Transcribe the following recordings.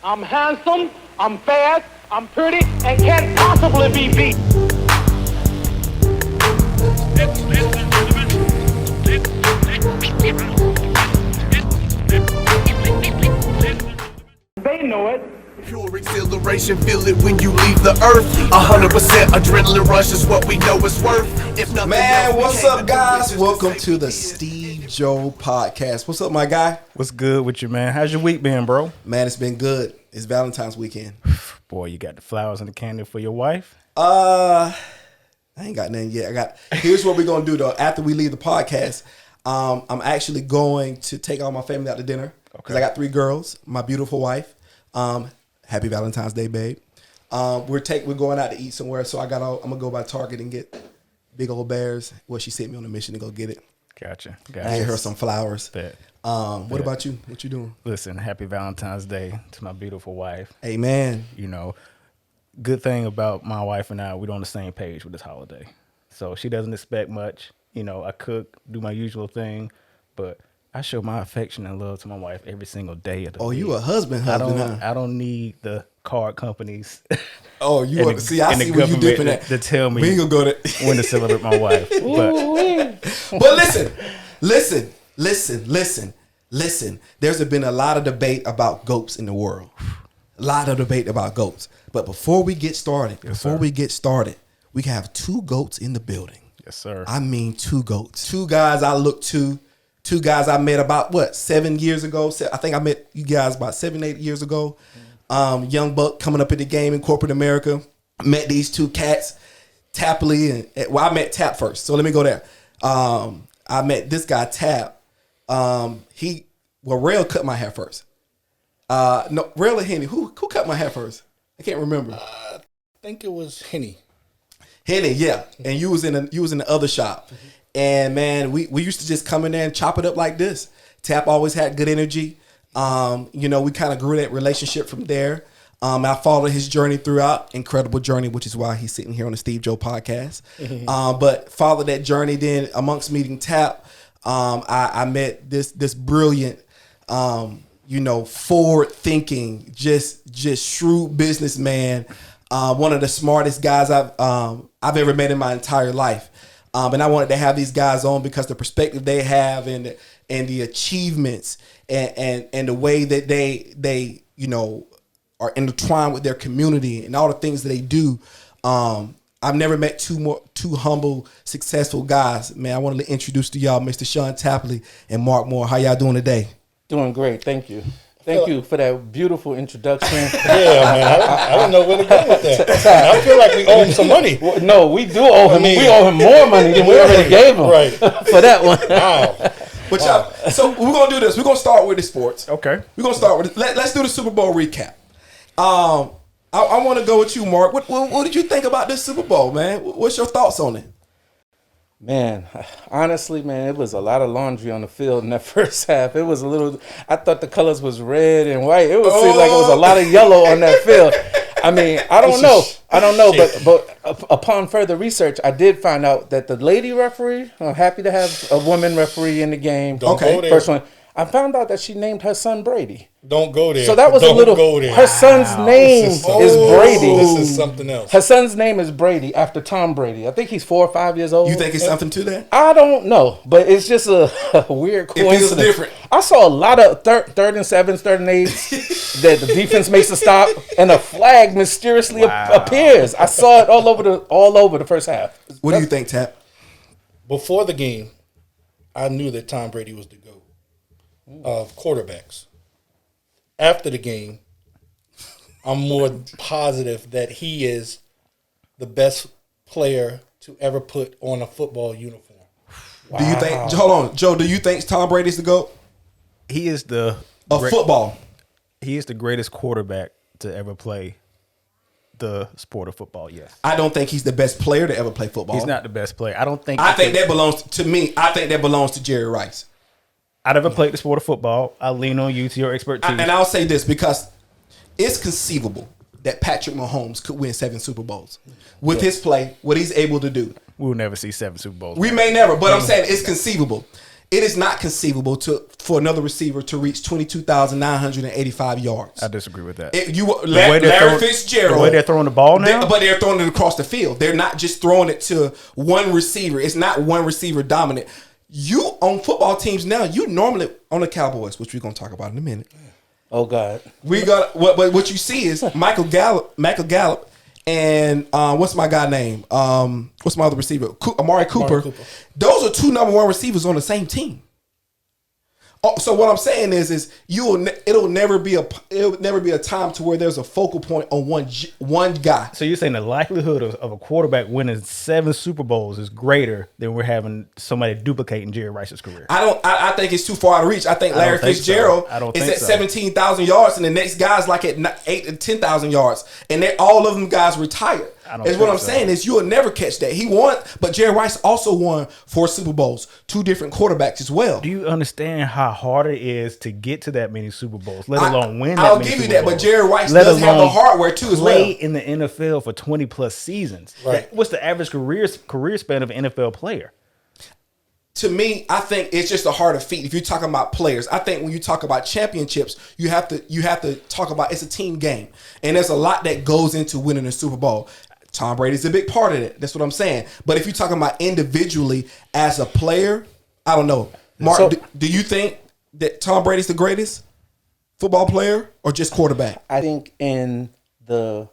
I'm handsome, I'm fast, I'm pretty, and can't possibly be beat. They know it. Pure exhilaration, feel it when you leave the earth. 100% adrenaline rush is what we know it's worth. If nothing Man, else, what's up, guys? Welcome to the SteveJoe Podcast. What's up, my guy? What's good with you, man? How's your week been, bro? Man, it's been good. It's Valentine's weekend. Boy, you got the flowers and the candy for your wife? I ain't got nothing yet. Here's what we're gonna do though. After we leave the podcast, I'm actually going to take all my family out to dinner because I got 3 girls, my beautiful wife. Happy Valentine's Day, babe. We're going out to eat somewhere, so I'm gonna go by Target and get big old bears. Well, she sent me on a mission to go get it. Gotcha. I gave her some flowers. Bet. What about you? What you doing? Listen, happy Valentine's Day to my beautiful wife. Amen. You know, good thing about my wife and I, we're on the same page with this holiday. So she doesn't expect much. You know, I cook, do my usual thing, but I show my affection and love to my wife every single day of the week. You a husband, huh? I don't need the card companies. Oh, you want to see? I see where you dipping at. To tell me we ain't gonna go to when to celebrate my wife. But listen. There's been a lot of debate about goats in the world. A lot of debate about goats. But before we get started, we can have 2 goats in the building. Yes, sir. I mean 2 goats. 2 guys I look to. 2 guys I met about 7 years ago. I think I met you guys about 7-8 years ago. Young buck coming up in the game in corporate America. Met these 2 cats, Tapley and I met Tap first. So let me go there. I met this guy Tap. Rail cut my hair first. No, Rail or Henny. Who cut my hair first? I can't remember. I think it was Henny. Henny, yeah. And you was in the other shop. And man, we used to just come in there and chop it up like this. Tap always had good energy. We kind of grew that relationship from there. I followed his journey throughout, incredible journey, which is why he's sitting here on the SteveJoe Podcast. But followed that journey. Then amongst meeting Tap, I met this brilliant, forward thinking, just shrewd businessman. One of the smartest guys I've ever met in my entire life. And I wanted to have these guys on because the perspective they have and the achievements and the way that they are intertwined with their community and all the things that they do. I've never met 2 humble, successful guys. Man, I wanted to introduce to y'all Mr. Shawn Tapley and Mark Moore. How y'all doing today? Doing great, thank you. Thank you for that beautiful introduction. Yeah, man. I don't know where to go with that. I feel like we owe him some money. Well, no, we do owe him. We owe him more money than we already gave him. Right. For that one. Wow. But y'all, so we're gonna do this. We're gonna start with the sports. Okay. We're gonna start with let's do the Super Bowl recap. I want to go with you, Mark. What did you think about this Super Bowl, man? What's your thoughts on it? Man, honestly, man, it was a lot of laundry on the field in that first half. It was I thought the colors was red and white. It seemed like it was a lot of yellow on that field. I mean, I don't know, but upon further research, I did find out that the lady referee, I'm happy to have a woman referee in the game. Don't go there. First one. I found out that she named her son Brady. Don't go there. So that was Don't go there. Her son's name is Brady. This is something else. Her son's name is Brady after Tom Brady. I think he's 4 or 5 years old. You think it's something to that? I don't know, but it's just a weird coincidence. It feels different. I saw a lot of third and 7s, 3rd and 8s that the defense makes a stop and a flag mysteriously appears. I saw it all over the first half. What do you think, Tap? Before the game, I knew that Tom Brady was the GOAT of quarterbacks. After the game, I'm more positive that he is the best player to ever put on a football uniform. Wow. Do you think? Hold on, Joe. Do you think Tom Brady's the GOAT He is of football? He is the greatest quarterback to ever play the sport of football. Yes. I don't think he's the best player to ever play football. He's not the best player. I think that belongs to me. I think that belongs to Jerry Rice. I never played the sport of football. I lean on you to your expertise. And I'll say this because it's conceivable that Patrick Mahomes could win 7 Super Bowls with his play, what he's able to do. We'll never see 7 Super Bowls. We may never, but I'm saying it's conceivable. It is not conceivable for another receiver to reach 22,985 yards. I disagree with that. Larry Fitzgerald. The way they're throwing the ball now? But they're throwing it across the field. They're not just throwing it to one receiver. It's not one receiver dominant. You on football teams now, you normally on the Cowboys, which we're going to talk about in a minute. Oh, God. We got what you see is Michael Gallup, and what's my guy name? What's my other receiver? Amari Cooper. Those are two number one receivers on the same team. So what I'm saying is it'll never be a time to where there's a focal point on one guy. So you're saying the likelihood of a quarterback winning 7 Super Bowls is greater than we're having somebody duplicating Jerry Rice's career? I think it's too far out of reach. I think Larry Fitzgerald is at 17,000 yards, and the next guy's like at 8,000 to 10,000 yards, and all of them guys retired. Is what I'm saying is you will never catch that. He won, but Jerry Rice also won 4 Super Bowls, 2 different quarterbacks as well. Do you understand how hard it is to get to that many Super Bowls, let alone win that I'll many give you Super that, Bowls? but Jerry Rice does have the hardware too as well. Play in the NFL for 20 plus seasons. Right. What's the average career span of an NFL player? To me, I think it's just a harder feat. If you're talking about players, I think when you talk about championships, you have to talk about it's a team game, and there's a lot that goes into winning a Super Bowl. Tom Brady's a big part of it. That's what I'm saying. But if you're talking about individually as a player, I don't know. Mark, do you think that Tom Brady's the greatest football player or just quarterback? I think using the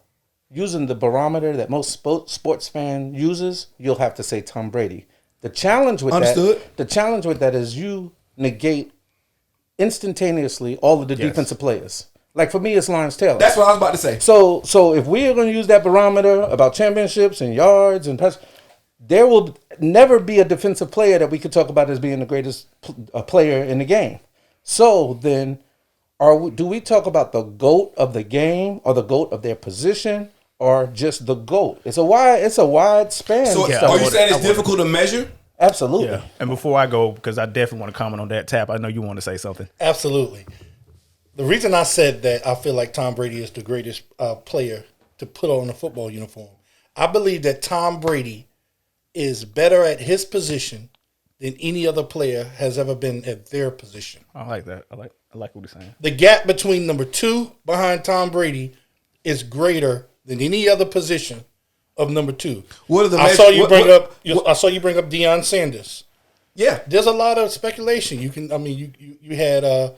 barometer that most sports fan uses, you'll have to say Tom Brady. The challenge with that is you negate instantaneously all of the defensive players. Like for me, it's Lawrence Taylor. That's what I was about to say. So if we are going to use that barometer about championships and yards and pass, there will never be a defensive player that we could talk about as being the greatest player in the game. So then, do we talk about the GOAT of the game or the GOAT of their position or just the GOAT? It's a wide span. So are you saying it's difficult to measure? Absolutely. Yeah. And before I go, because I definitely want to comment on that, Tap, I know you want to say something. Absolutely. The reason I said that I feel like Tom Brady is the greatest player to put on a football uniform, I believe that Tom Brady is better at his position than any other player has ever been at their position. I like that. I like what you're saying. The gap between number 2 behind Tom Brady is greater than any other position of number 2. I saw you bring up Deion Sanders. Yeah, there's a lot of speculation. You had.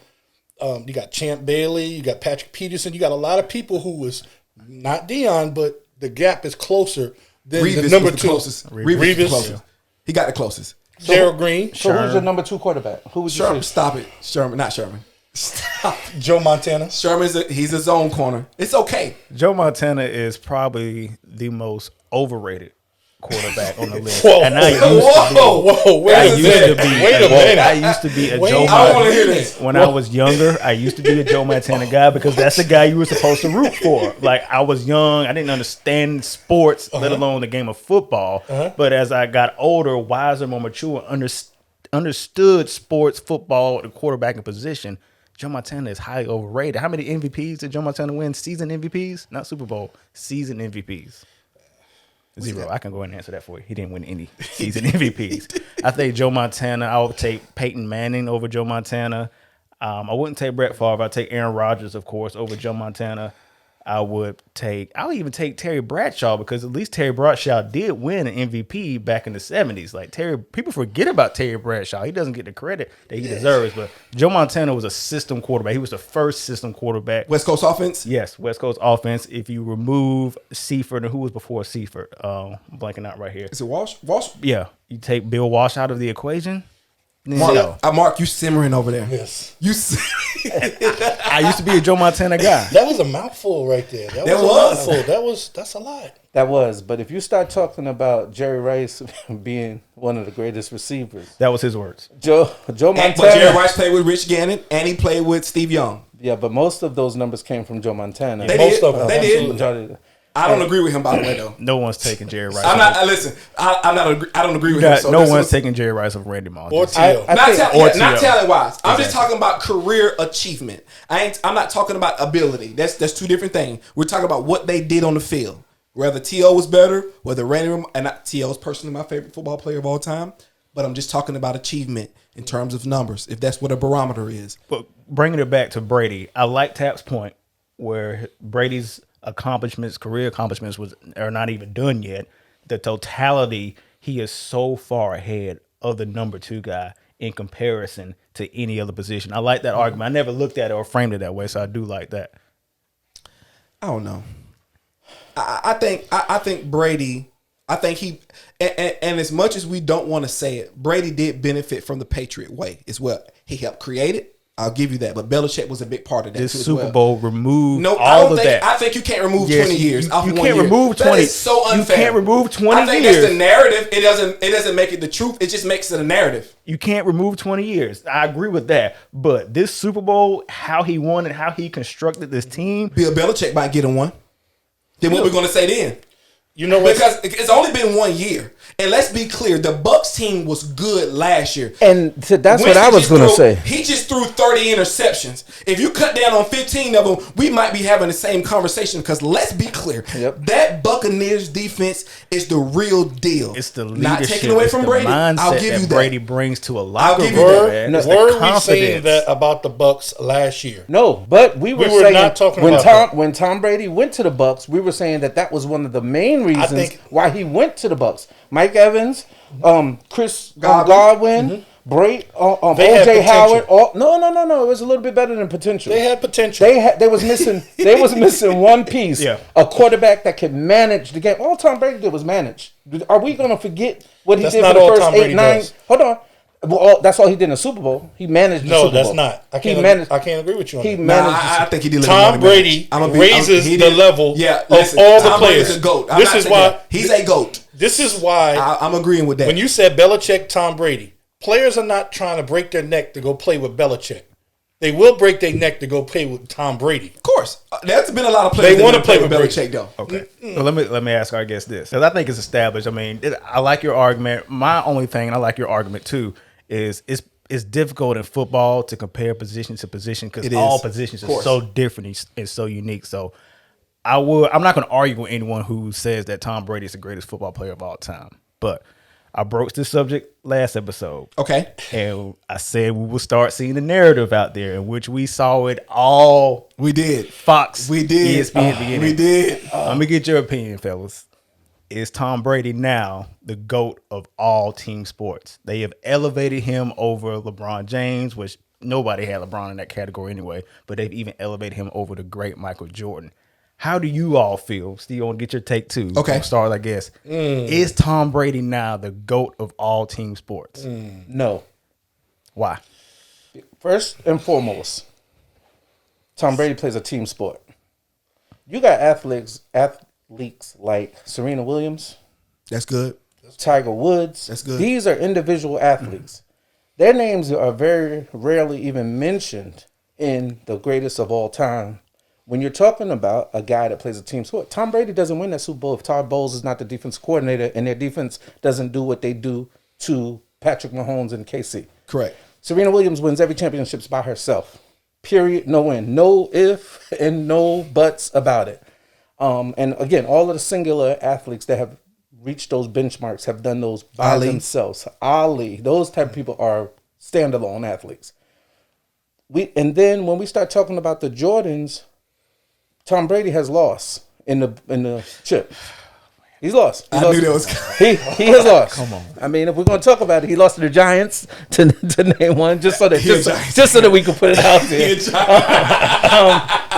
You got Champ Bailey, you got Patrick Peterson, you got a lot of people who was not Deion, but the gap is closer than the number 2. Revis was closest. He got the closest. Gerald Green. So who's your number 2 quarterback? Who would you Sherman? say? Stop it. Sherman, not Sherman. Stop. Joe Montana. He's a zone corner. It's okay. Joe Montana is probably the most overrated quarterback on the list. Whoa, and I used to be a Joe I want to hear this. When I was younger, I used to be a Joe Montana guy because that's the guy you were supposed to root for. Like, I was young, I didn't understand sports, let alone the game of football. But as I got older, wiser, more mature, understood sports, football, the quarterbacking position, Joe Montana is highly overrated. How many MVPs did Joe Montana win? Season MVPs? Not Super Bowl. Season MVPs. 0. I can go ahead and answer that for you. He didn't win any season MVPs. I think Joe Montana. I would take Peyton Manning over Joe Montana. I wouldn't take Brett Favre. I'd take Aaron Rodgers, of course, over Joe Montana. I would even take Terry Bradshaw because at least Terry Bradshaw did win an MVP back in the 70s. Like people forget about Terry Bradshaw. He doesn't get the credit that he deserves. But Joe Montana was a system quarterback. He was the first system quarterback. West Coast offense? Yes, West Coast offense. If you remove Seifert, and who was before Seifert? I'm blanking out right here. Is it Walsh? Yeah. You take Bill Walsh out of the equation. Mark, you simmering over there. Yes. I used to be a Joe Montana guy. That was a mouthful right there. That was a mouthful. That's a lot. That was. But if you start talking about Jerry Rice being one of the greatest receivers. That was his words. Joe Montana. But Jerry Rice played with Rich Gannon and he played with Steve Young. Yeah, but most of those numbers came from Joe Montana. They did. I don't agree with him, by the way, though. No one's taking Jerry Rice. I don't agree with him. So no one's taking Jerry Rice over Randy Moss. Or T.O. Not talent-wise. I'm just talking about career achievement. I'm not talking about ability. That's 2 different things. We're talking about what they did on the field. Whether T.O. was better, whether Randy, and T.O. is personally my favorite football player of all time, but I'm just talking about achievement in terms of numbers, if that's what a barometer is. But bringing it back to Brady, I like Tap's point where Brady's career accomplishments are not even done yet. The totality, he is so far ahead of the number 2 guy in comparison to any other position. I like that argument. I never looked at it or framed it that way, so I do like that. I don't know. I think Brady. I think he and as much as we don't want to say it, Brady did benefit from the Patriot way as well. He helped create it. I'll give you that. But Belichick was a big part of that. This too, Super as well. Bowl removed No, all of that. I think you can't remove Yes, 20 years. You off of one can't year. remove 20. That is so unfair. You can't remove 20 I think years. that's the narrative. It doesn't make it the truth. It just makes it a narrative. You can't remove 20 years. I agree with that. But this Super Bowl, how he won and how he constructed this team. Bill Belichick might get him one. Then what we're going to say then? You know what? Because it's only been 1 year. And let's be clear, the Bucs team was good last year. And that's what Winston I was just going to threw- say. He just threw 30 interceptions. If you cut down on 15 of them, we might be having the same conversation because let's be clear. Yep. That Buccaneers defense is the real deal. It's the leadership. Not taken away from it's Brady. the mindset I'll give you that. Brady brings to a locker give room. you that. man. Were, It's the were we confidence. saying that about the Bucks last year? No, but we were saying not talking when about Tom that. when Tom Brady went to the Bucks, we were saying that was one of the main reasons think- why he went to the Bucks. Mike Evans, Chris Mm-hmm. Godwin, Bray, They had OJ Howard. potential. No. It was a little bit better than potential. They had potential. They was missing one piece. Yeah. A quarterback that could manage the game. All Tom Brady did was manage. Are we going to forget what he That's did not for the all first Tom 8, Brady 9? does. Hold on. Well, that's all he did in the Super Bowl. He managed the No, Super Bowl. that's not. I He can't. managed. I can't agree with you on He that. managed. I think he did. let Tom him Brady manage. raises he the did- level yeah, of listen, all the Tom Brady's players. a GOAT. I'm This not is saying why- that. He's a GOAT. This is why I'm agreeing with that. when you said Belichick, Tom Brady, players are not trying to break their neck to go play with Belichick. They will break their neck to go play with Tom Brady. Of course, there's been a lot of players They wanna that play with with Belichick, though. Okay. So let me ask our guest this, because I think it's established. I mean, I like your argument. My only thing, and I like your argument too, is it's difficult in football to compare position to position because It is. all positions Of are course. so different and so unique. So I'm not going to argue with anyone who says that Tom Brady is the greatest football player of all time. But I broached this subject last episode. Okay. And I said we will start seeing the narrative out there in which we saw it all. We did. Fox, We did. ESPN at the beginning. We did. Let me get your opinion, fellas. Is Tom Brady now the GOAT of all team sports? They have elevated him over LeBron James, which nobody had LeBron in that category anyway, but they've even elevated him over the great Michael Jordan. How do you all feel? Steve, I want to get your take too. Okay. Start, I guess. Is Tom Brady now the GOAT of all team sports? No. Why? First and foremost, Tom Brady plays a team sport. You got athletes like Serena Williams, That's good. Tiger Woods. That's good. These are individual athletes. Their names are very rarely even mentioned in the greatest of all time. When you're talking about a guy that plays a team sport, Tom Brady doesn't win that Super Bowl if Todd Bowles is not the defense coordinator and their defense doesn't do what they do to Patrick Mahomes and KC. Correct. Serena Williams wins every championship by herself. Period. No win. No if and no buts about it. And again, all of the singular athletes that have reached those benchmarks have done those by Ali. themselves. Ali, those type of people are standalone athletes. And then when we start talking about the Jordans, Tom Brady has lost in the chip. He's lost. I knew that was He has lost. Come on. I mean, if we're going to talk about it, he lost to the Giants to name one, just so that we could put it out there.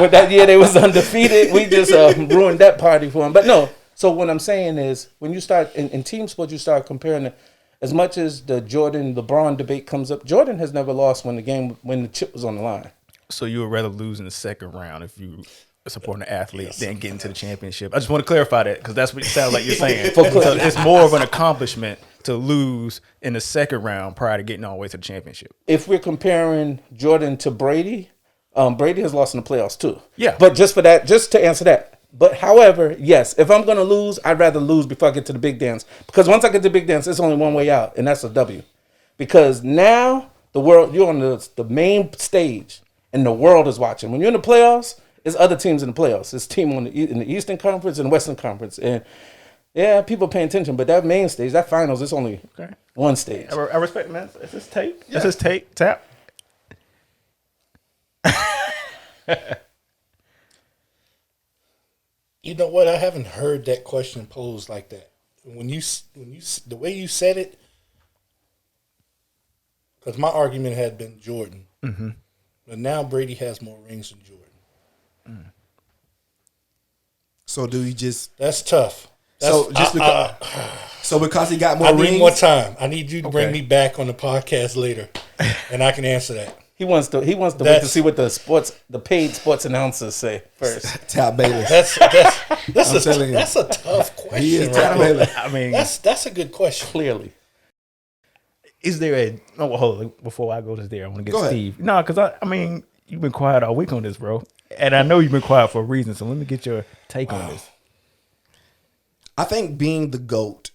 With that year they was undefeated, we just ruined that party for him. But no. So what I'm saying is, when you start in team sports, you start comparing it. As much as the Jordan LeBron debate comes up, Jordan has never lost when the chip was on the line. So you would rather lose in the second round if you supporting an athlete than getting to the championship? I just want to clarify that because that's what it sounds like you're saying. So it's more of an accomplishment to lose in the second round prior to getting all the way to the championship. If we're comparing Jordan to Brady, Brady has lost in the playoffs too. Yeah. But just to answer that. But however, yes, if I'm going to lose, I'd rather lose before I get to the big dance. Because once I get to the big dance, it's only one way out, and that's a W. Because now you're on the main stage, and the world is watching. When you're in the playoffs, it's other teams in the playoffs. It's team in the Eastern Conference and the Western Conference. And Yeah, people paying attention, but that main stage, that finals, it's only one stage. I respect, man. It's his tape. It's his tape. Tap. You know what? I haven't heard that question posed like that. When you the way you said it, because my argument had been Jordan, but now Brady has more rings than Jordan. So do you just? That's tough. So just because, because he got more I rings. need more time. I need you to bring me back on the podcast later, and I can answer that. He wants to wait to see what the paid sports announcers say first. Tap Bayless. That's a tough question. He is Tap Bayless. I mean, that's a good question. Clearly. Is there a? Oh, well, hold on. Before I go to there, I want to get Go ahead. Steve. No, because I mean, you've been quiet all week on this, bro, and I know you've been quiet for a reason. So let me get your take on this. I think being the GOAT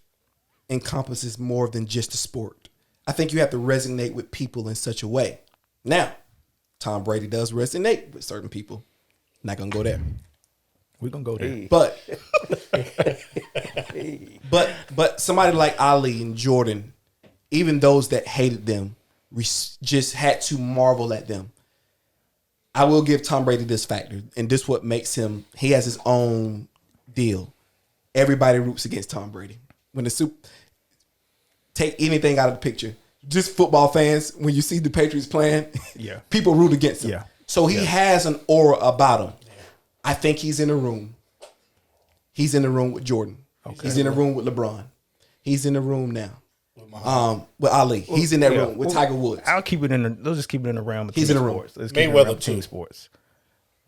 encompasses more than just a sport. I think you have to resonate with people in such a way. Now, Tom Brady does resonate with certain people. Not gonna go there. We're gonna go there. Hey. But somebody like Ali and Jordan, even those that hated them, just had to marvel at them. I will give Tom Brady this factor, and this what makes him. He has his own deal. Everybody roots against Tom Brady. When the take anything out of the picture, just football fans. When you see the Patriots playing, people root against him. Yeah. So he has an aura about him. I think he's in a room. He's in the room with Jordan. Okay. He's in the room with LeBron. He's in the room now. With Ali. He's in that room with Tiger Woods. Let's just keep it in the realm of He's team in the room. sports. Let's keep it in the Mayweather realm of team too. sports.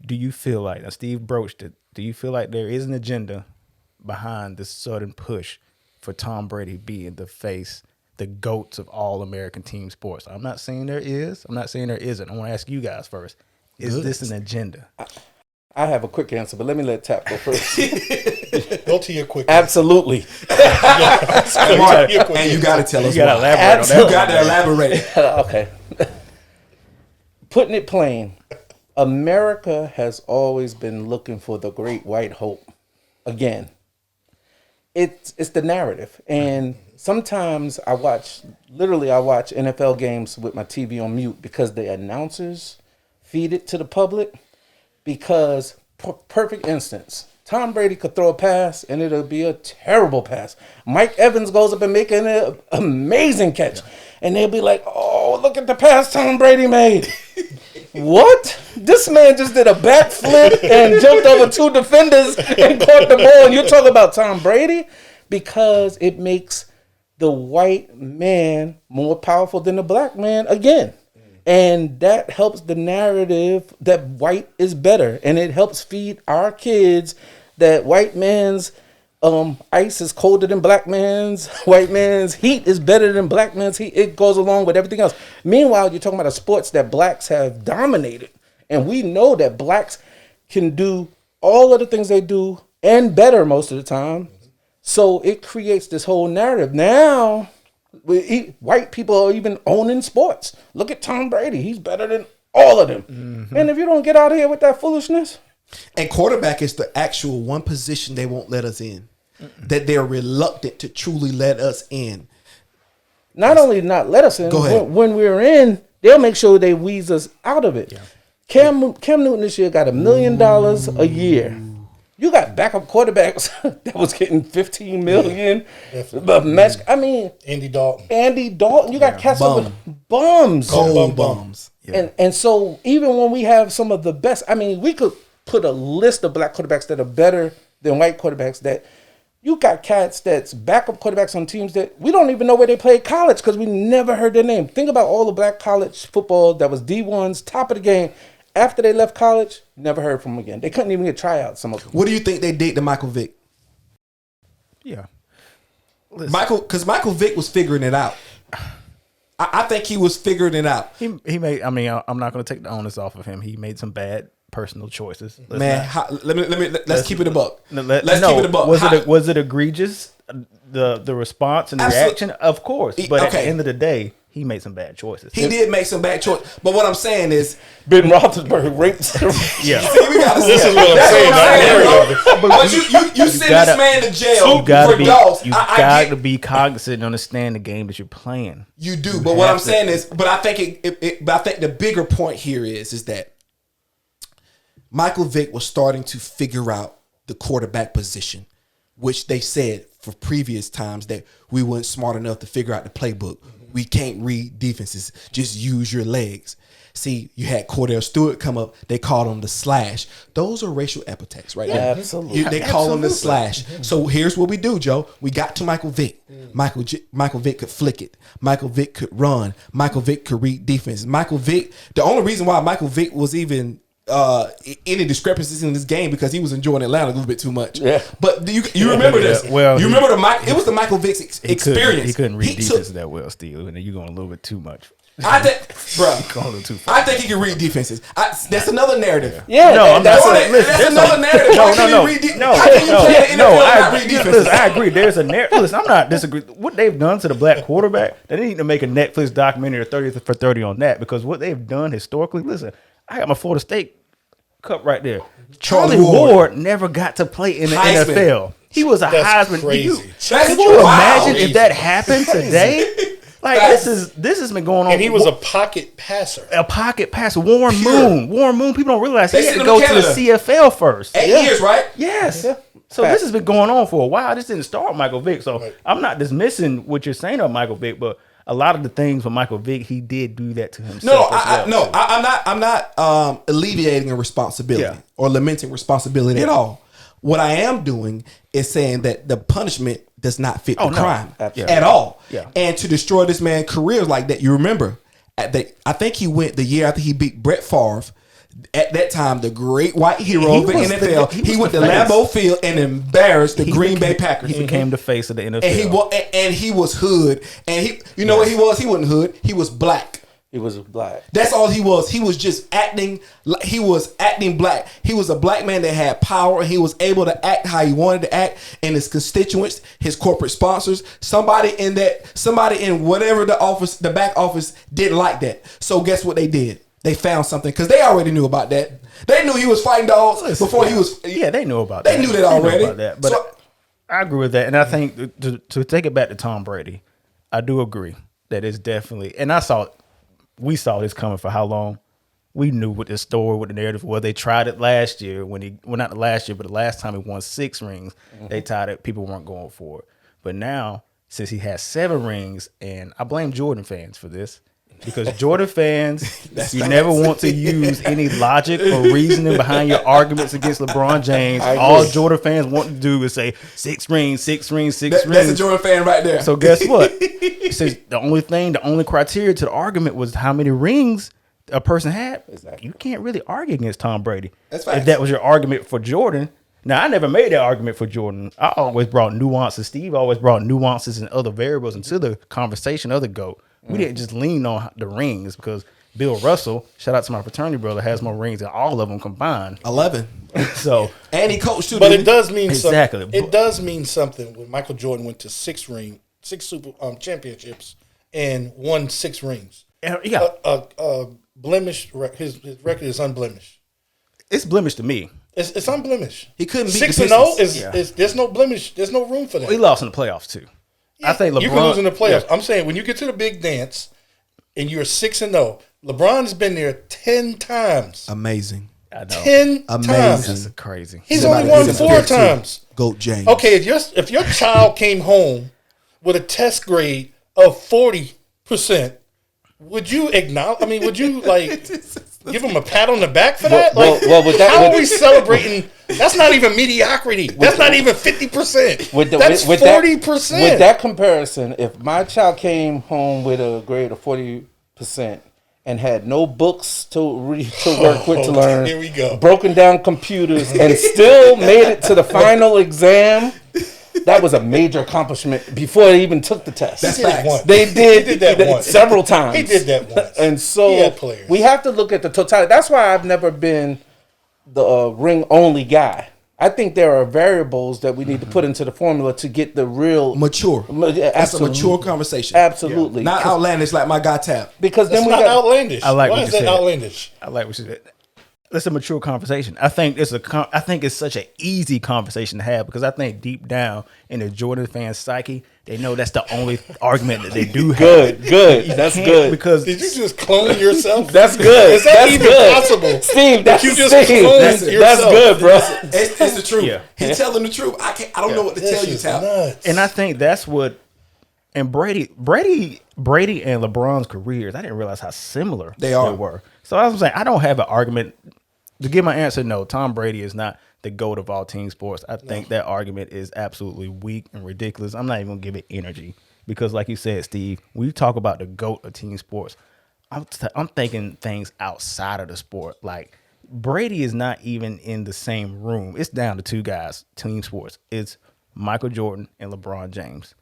Do you feel like, now Steve broached it, do you feel like there is an agenda behind this sudden push for Tom Brady being the GOAT of all American team sports? I'm not saying there is. I'm not saying there isn't. I want to ask you guys first. Is this an agenda? I have a quick answer, but let me let Tap go first. Go to your quick. Absolutely. And you got to tell us You got to why. elaborate on that. You got to elaborate. Okay. Putting it plain, America has always been looking for the great white hope. Again, it's the narrative. And sometimes I watch NFL games with my TV on mute because the announcers feed it to the public. Because, perfect instance, Tom Brady could throw a pass and it'll be a terrible pass. Mike Evans goes up and make an amazing catch. And they'll be like, oh, look at the pass Tom Brady made. What? This man just did a backflip and jumped over two defenders and caught the ball. And you're talking about Tom Brady? Because it makes the white man more powerful than the black man again. And that helps the narrative that white is better. And it helps feed our kids that white man's ice is colder than black man's. White man's heat is better than black man's heat. It goes along with everything else. Meanwhile, you're talking about a sports that blacks have dominated. And we know that blacks can do all of the things they do and better most of the time. So it creates this whole narrative. Now, white people are even owning sports. Look at Tom Brady. He's better than all of them. Mm-hmm. And if you don't get out of here with that foolishness. And quarterback is the actual one position they won't let us in. That they're reluctant to truly let us in. Not only not let us in, when we're in, they'll make sure they wease us out of it. Yeah. Cam Newton this year got $1 million a year. You got backup quarterbacks that was getting $15 million. I mean, Andy Dalton. You got cats with bums. Cold bums. Yeah. And so even when we have some of the best, I mean, we could put a list of black quarterbacks that are better than white quarterbacks. That you got cats that's backup quarterbacks on teams that we don't even know where they played college because we never heard their name. Think about all the black college football that was D1's top of the game. After they left college, never heard from them again. They couldn't even get tryouts, some of them. What do you think they did to Michael Vick? Yeah. Because Michael Vick was figuring it out. I think he was figuring it out. He made, I mean, I'm not going to take the onus off of him. He made some bad personal choices. Let's keep it a buck. Let's keep it a buck. Was it egregious? The response and the reaction? Of course. But at the end of the day, he made some bad choices. He did make some bad choices. But what I'm saying is, Ben Roethlisberger raped. Yeah. see, we gotta This see is it. what I'm That's saying. what I'm saying, Not bro. But you send gotta- this man to jail You gotta for be, dogs. you I got get- to be cognizant and understand the game that you're playing. You do, but what I'm have to- saying is, but I think but I think the bigger point here is that Michael Vick was starting to figure out the quarterback position, which they said for previous times that we weren't smart enough to figure out the playbook. We can't read defenses. Just use your legs. See, you had Cordell Stewart come up. They called him the slash. Those are racial epithets, right? there. Absolutely. They call him the slash. So here's what we do, Joe. We got to Michael Vick. Michael Vick could flick it. Michael Vick could run. Michael Vick could read defense. Michael Vick. The only reason why Michael Vick was even any discrepancies in this game because he was enjoying Atlanta a little bit too much. Yeah. But you remember this? Well, you remember it was the Michael Vick's experience. He couldn't read took- defenses that well, Steve. And you're going a little bit too much. I think, Going a bro. little too far. I think he can read defenses. That's another narrative. Yeah, No, I'm not Jordan, saying. Listen, that's another narrative. How can you read how can you play in the NFL and not read defenses? Listen, I agree. There's a narrative. Listen, I'm not disagreeing. What they've done to the black quarterback, they need to make a Netflix documentary or 30 for 30 on that because what they've done historically. Listen, I got my Florida State cup right there. Charlie Ward never got to play in the Heisman. NFL. He was a That's Heisman. crazy. Could you imagine if that happened today? Like this has been going on. And he was a pocket passer. a pocket passer. Warren Moon. People don't realize They he had sent to him go to to the Canada. CFL first. 8 years, right? Yes. Yeah. So this has been going on for a while. This didn't start with Michael Vick. So I'm not dismissing what you're saying of Michael Vick, but a lot of the things for Michael Vick, he did do that to himself. I'm not alleviating a responsibility or lamenting responsibility at all. What I am doing is saying that the punishment does not fit the crime at all. Yeah. And to destroy this man's career like that, you remember, I think he went the year after he beat Brett Favre. At that time, the great white hero of the NFL, he went to Lambeau Field and embarrassed the Green Bay Packers. He became the face of the NFL. And he was hood. And you know what he was? He wasn't hood. He was black. He was black. That's all he was. He was just acting. He was acting black. He was a black man that had power. He was able to act how he wanted to act, and his constituents, his corporate sponsors, somebody in whatever the office, the back office, didn't like that. So guess what they did? They found something because they already knew about that. They knew he was fighting dogs before he was. Yeah, they knew about They that. knew that already. But So- I agree with that, and I think to take it back to Tom Brady, I do agree that it's definitely. And we saw this coming for how long? We knew what the story, what the narrative was. They tried it last year not the last year, but the last time he won 6 rings. They tied it. People weren't going for it. But now, since he has 7 rings, and I blame Jordan fans for this, because Jordan fans, you never want to use any logic or reasoning behind your arguments against LeBron James. All Jordan fans want to do is say 6 rings, 6 rings, 6 rings. That's a Jordan fan right there. So guess what? Since the only criteria to the argument was how many rings a person had, you can't really argue against Tom Brady. That's facts. If that was your argument for Jordan. Now, I never made that argument for Jordan. I always brought nuances. Steve always brought nuances and other variables into the conversation of the GOAT. We didn't just lean on the rings because Bill Russell, shout out to my fraternity brother, has more rings than all of them combined. 11. So, And he coached too. But didn't it does mean Exactly. something. It does mean something when Michael Jordan went to 6 super championships and won 6 rings. yeah, Blemished. His record is unblemished. it's blemished to me. It's unblemished. He couldn't beat 6 the and 0 Pistons. is there's no blemish. There's no room for that. He lost in the playoffs too. I think LeBron. You can lose in the playoffs. I'm saying when you get to the big dance and you're 6 and 0, LeBron's been there 10 times. Amazing. I know. 10 Amazing. times. That's crazy. He's Somebody only won said 4 that too. times. GOAT James. Okay, if your child came home with a test grade of 40%, would you acknowledge? I mean, would you give him a pat on the back for that? How are we celebrating? That's not even mediocrity. That's not even 50%. That's 40%. With that comparison, if my child came home with a grade of 40% and had no books to work with to learn, here we go. broken down computers, and still made it to the final exam, that was a major accomplishment before they even took the test. That's He did it facts. once. They did, He did that once. several times. He did that once. And so He had players. we have to look at the totality. That's why I've never been the ring only guy. I think there are variables that we need to put into the formula to get the real Mature. That's a mature conversation. Absolutely. Not outlandish like my guy Tap. Because That's then we not got outlandish. I like Why what is you that said. outlandish? I like what you said. That's a mature conversation. I think I think it's such an easy conversation to have because I think deep down in the Jordan fan psyche, they know that's the only argument that they do have. good. That's good. Because Did you just clone yourself? That's good. Is that That's even good. possible? Steve, that's you just Steve. cloned That's yourself? good, bro. It's the truth. Yeah. He's telling the truth. I don't know what to This tell you, is Tap. nuts. and I think that's what and Brady and LeBron's careers, I didn't realize how similar They are. were. So I was saying I don't have an argument to give my answer. No, Tom Brady is not the GOAT of all team sports. I think that argument is absolutely weak and ridiculous. I'm not even gonna give it energy because, like you said, Steve, when you talk about the GOAT of team sports, I'm thinking things outside of the sport. Like Brady is not even in the same room. It's down to two guys, team sports. It's Michael Jordan and LeBron James.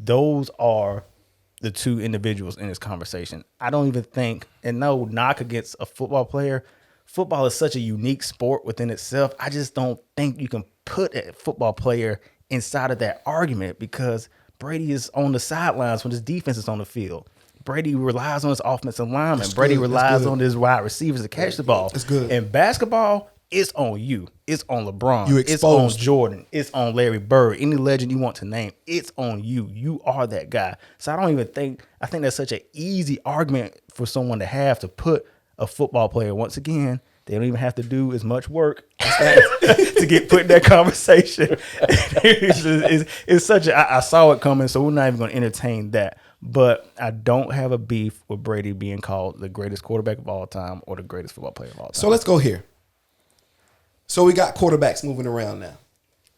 Those are the two individuals in this conversation. I don't even think, and no knock against a football player. Football is such a unique sport within itself. I just don't think you can put a football player inside of that argument because Brady is on the sidelines when his defense is on the field. Brady relies on his offensive lineman. That's Brady good. That's relies good. on his wide receivers to catch the ball. That's good. In basketball, it's on you. It's on LeBron. You It's on exposed. Jordan. It's on Larry Bird. Any legend you want to name, it's on you. You are that guy. So I don't even think, I think that's such an easy argument for someone to have to put a football player. Once again, they don't even have to do as much work to get put in that conversation. It's such a, I saw it coming, so we're not even going to entertain that. But I don't have a beef with Brady being called the greatest quarterback of all time or the greatest football player of all time. So let's go here. So we got quarterbacks moving around now.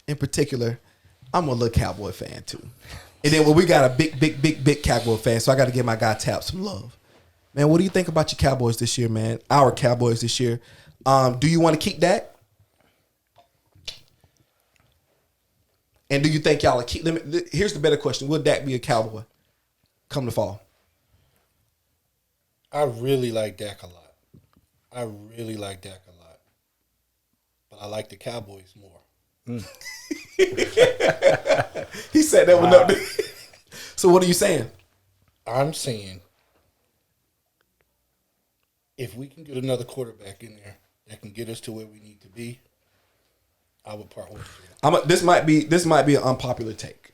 In particular, I'm a little Cowboy fan too. And then we got a big Cowboy fan, so I got to give my guy Tap some love. Man, what do you think about your Cowboys this year, man? Our Cowboys this year. Do you want to keep Dak? And do you think y'all will keep them? Here's the better question. Will Dak be a Cowboy come the fall? I really like Dak a lot. But I like the Cowboys more. He said that one up. So what are you saying? I'm saying if we can get another quarterback in there that can get us to where we need to be, I would part with it. This might be an unpopular take.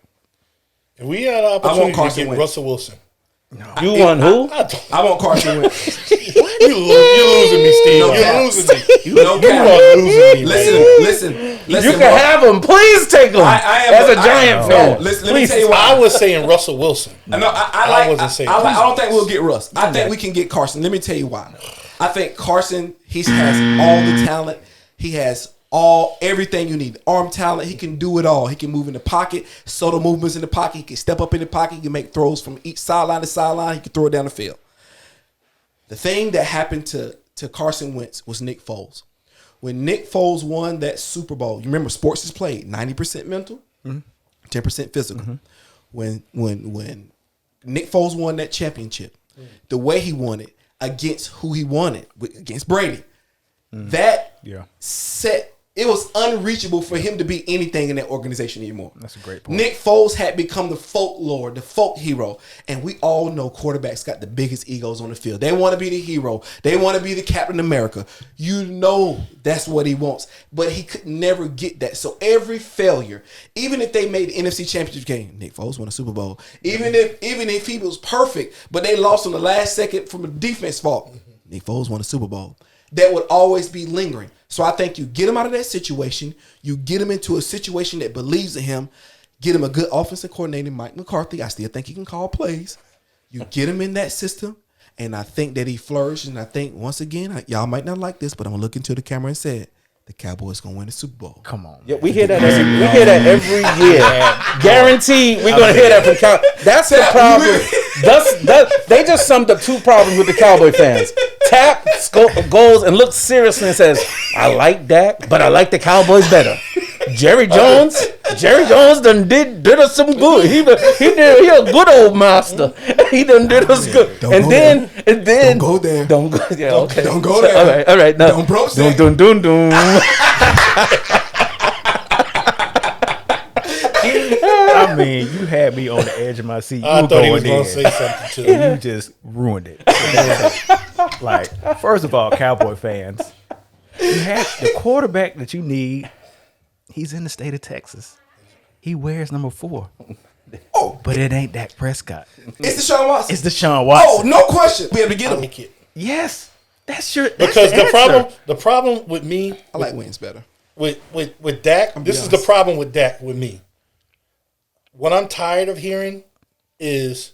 If we had an opportunity to get Russell Wilson, You want who? I want Carson Wentz. you're losing me, Steve. No You're cap. losing me. No You cap. are losing me. Listen. You can have him. Please take him. I am As a Giant fan. No, let me tell you why. I was saying Russell Wilson. No, I wasn't saying. I don't think we'll get Russ. I think we can get Carson. Let me tell you why. I think Carson, he has all the talent. He has everything you need. Arm talent. He can do it all. He can move in the pocket, subtle movements in the pocket. He can step up in the pocket. He can make throws from each sideline to sideline. He can throw it down the field. The thing that happened to Carson Wentz was Nick Foles. When Nick Foles won that Super Bowl, you remember sports is played 90% mental, 10% physical. When Nick Foles won that championship, the way he won it against who he won it against Brady, that set. It was unreachable for him to be anything in that organization anymore. That's a great point. Nick Foles had become the folklore, the folk hero. And we all know quarterbacks got the biggest egos on the field. They want to be the hero. They want to be the Captain America. You know that's what he wants. But he could never get that. So every failure, even if they made the NFC Championship game, Nick Foles won a Super Bowl. Even if he was perfect, but they lost on the last second from a defense fault, Nick Foles won a Super Bowl. That would always be lingering. So I think you get him out of that situation. You get him into a situation that believes in him. Get him a good offensive coordinator, Mike McCarthy. I still think he can call plays. You get him in that system, and I think that he flourished. And I think, once again, y'all might not like this, but I'm going to look into the camera and say it. The Cowboys going to win the Super Bowl. Come on. Yeah, we hear that every year. Guaranteed we're going to hear that from Cow. That's the problem. They just summed up two problems with the Cowboy fans. Tap goes and looks seriously and says, I like Dak, but I like the Cowboys better. Jerry Jones done did us some good. He a good old master. He done did us good. And then Don't go there. Don't go. Yeah, okay. Don't go there. All right. No. Don't broach that. Dun. mean, you had me on the edge of my seat. I thought he was going to say something too. And you just ruined it. Like, first of all, Cowboy fans, you have the quarterback that you need. He's in the state of Texas. He wears number 4. Oh, but it ain't Dak Prescott. It's Deshaun Watson. It's Deshaun Watson. Oh, no question. We have to get him. Like it. Yes, that's your Because that's the problem with me, I like wins better. with Dak, this is the problem with Dak with me. What I'm tired of hearing is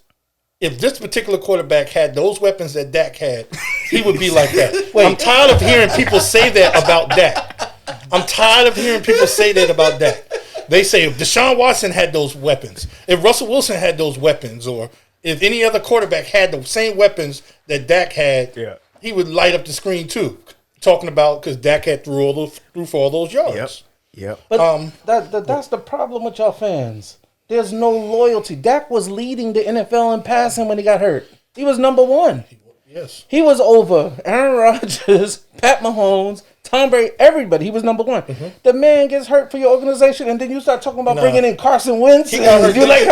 if this particular quarterback had those weapons that Dak had, he would be like that. I'm tired of hearing people say that about Dak. I'm tired of hearing people say that about Dak. They say if Deshaun Watson had those weapons, if Russell Wilson had those weapons, or if any other quarterback had the same weapons that Dak had, he would light up the screen too. Talking about because Dak had threw for all those yards. Yep. But that's the problem with y'all fans. There's no loyalty. Dak was leading the NFL in passing when he got hurt. He was number 1. Yes. He was over Aaron Rodgers, Pat Mahomes, Tom Brady, everybody. He was number 1. Mm-hmm. The man gets hurt for your organization, and then you start talking about bringing in Carson Wentz. He got hurt. You're like,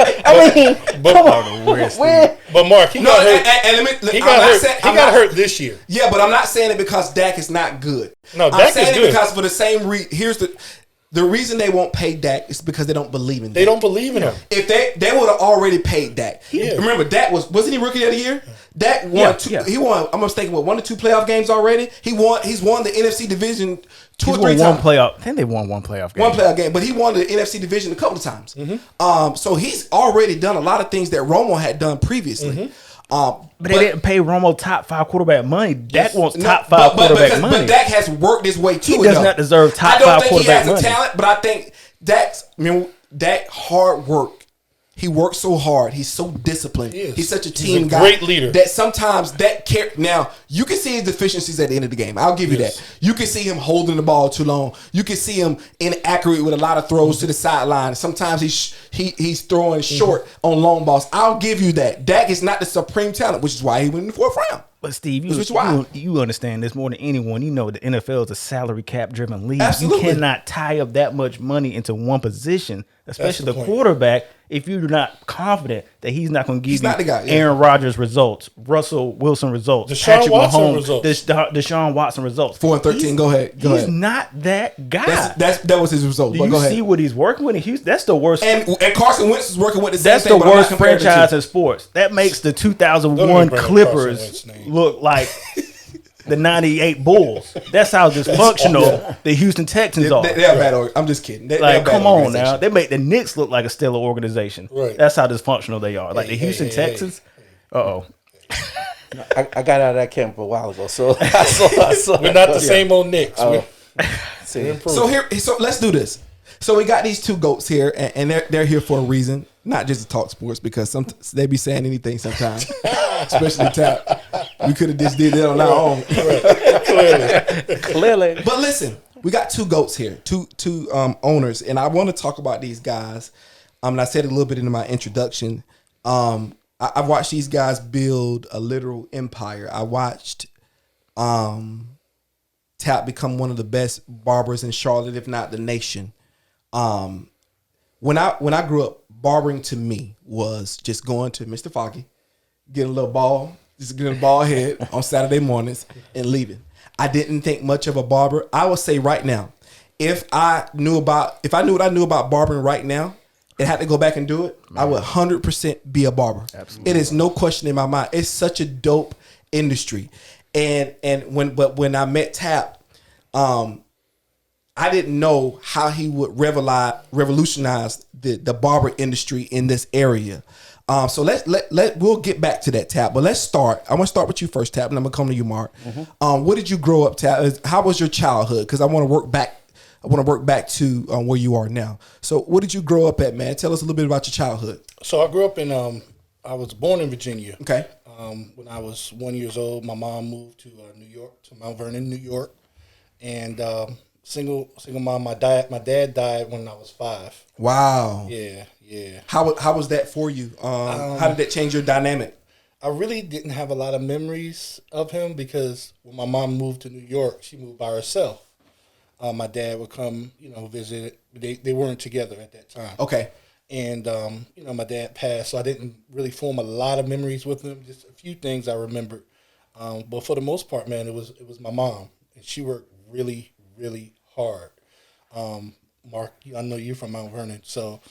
But Mark, he got hurt. He got hurt this year. Yeah, but I'm not saying it because Dak is not good. No, I'm Dak saying is it good. because for the same here's the reason they won't pay Dak is because they don't believe in Dak. They don't believe in him. If they would have already paid Dak. Yeah. Remember, Dak wasn't he rookie of the year? Dak won He won. I'm mistaken. 1 or 2 playoff games already. He's won the NFC division 2 or 3 times. I think they won 1 playoff game. 1 playoff game, but he won the NFC division a couple of times. Mm-hmm. So he's already done a lot of things that Romo had done previously. Mm-hmm. But they didn't pay Romo top 5 quarterback money. Dak wants top 5 quarterback money. But Dak has worked his way to it. He does not deserve top 5 quarterback money. I don't think he has the talent, but I think Dak hard work. He works so hard. He's so disciplined. He's such a team guy. Great leader. That sometimes now you can see his deficiencies at the end of the game. I'll give you that. You can see him holding the ball too long. You can see him inaccurate with a lot of throws to the sideline. Sometimes he's throwing short on long balls. I'll give you that. Dak is not the supreme talent, which is why he went in the 4th round. But Steve, you understand this more than anyone. You know the NFL is a salary cap driven league. Absolutely. You cannot tie up that much money into one position, especially the quarterback, if you're not confident that he's not going to give you Aaron Rodgers results, Russell Wilson results, Patrick Mahomes, Deshaun Watson results. 4-13. Go ahead. He's not that guy. That was his result. Do you see what he's working with? That's the worst. And Carson Wentz is working with the same thing. That's the worst franchise in sports. That makes the 2001 Clippers look like the 98 Bulls. That's how dysfunctional the Houston Texans are. They're bad. I'm just kidding. Come on now. They make the Knicks look like a stellar organization. Right. That's how dysfunctional they are. Like the Houston Texans. Uh-oh. I got out of that camp a while ago, so I saw we're not the same old Knicks. So let's do this. So we got these 2 GOATs here, and they're here for a reason, not just to talk sports, because they be saying anything sometimes, especially Tap. We could have just did that on our own. Clearly. But listen, we got 2 GOATs here, two owners, and I want to talk about these guys. And I said a little bit in my introduction. I've watched these guys build a literal empire. I watched Tap become one of the best barbers in Charlotte, if not the nation. When I grew up, barbering to me was just going to Mr. Foggy, getting a little ball, just getting a ball head on Saturday mornings and leaving. I didn't think much of a barber. I would say right now, if I knew what I knew about barbering right now and had to go back and do it, I would 100% be a barber. Absolutely. It is no question in my mind. It's such a dope industry. And when I met Tap, I didn't know how he would revolutionize the barber industry in this area. So we'll get back to that, Tap. But let's start. I want to start with you first, Tap, and I'm gonna come to you, Mark. Mm-hmm. What did you grow up, Tap? How was your childhood? Because I want to work back to where you are now. So what did you grow up at, man? Tell us a little bit about your childhood. So I grew up in. I was born in Virginia. Okay. When I was 1 year old, my mom moved to New York, to Mount Vernon, New York, and single mom. My dad died when I was 5. Wow. Yeah. How was that for you? How did that change your dynamic? I really didn't have a lot of memories of him because when my mom moved to New York, she moved by herself. My dad would come, visit. They weren't together at that time. Okay. And, my dad passed, so I didn't really form a lot of memories with him. Just a few things I remembered. But for the most part, man, it was my mom. And she worked really, really hard. Mark, I know you're from Mount Vernon, so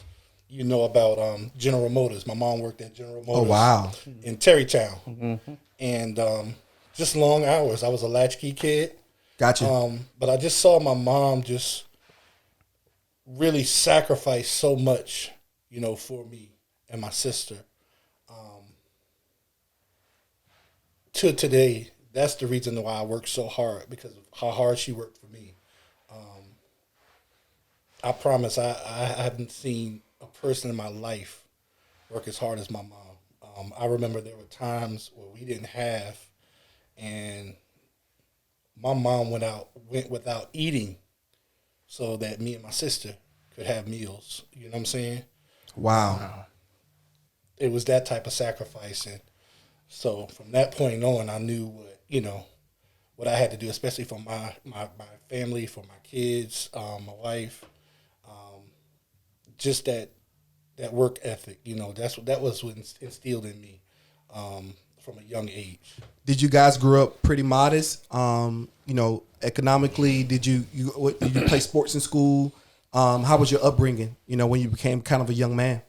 you know about General Motors. My mom worked at General Motors. Oh, wow. In Terrytown. Mm-hmm. And just long hours. I was a latchkey kid. Gotcha. But I just saw my mom just really sacrifice so much, for me and my sister. To today, that's the reason why I work so hard, because of how hard she worked for me. I promise I haven't seen a person in my life work as hard as my mom. I remember there were times where we didn't have, and my mom went without eating so that me and my sister could have meals. You know what I'm saying? Wow. It was that type of sacrifice. And so from that point on, I knew what I had to do, especially for my family, for my kids, my wife, just that work ethic. That was what instilled in me from a young age. Did you guys grow up pretty modest? Economically, did you play sports in school? How was your upbringing, when you became kind of a young man?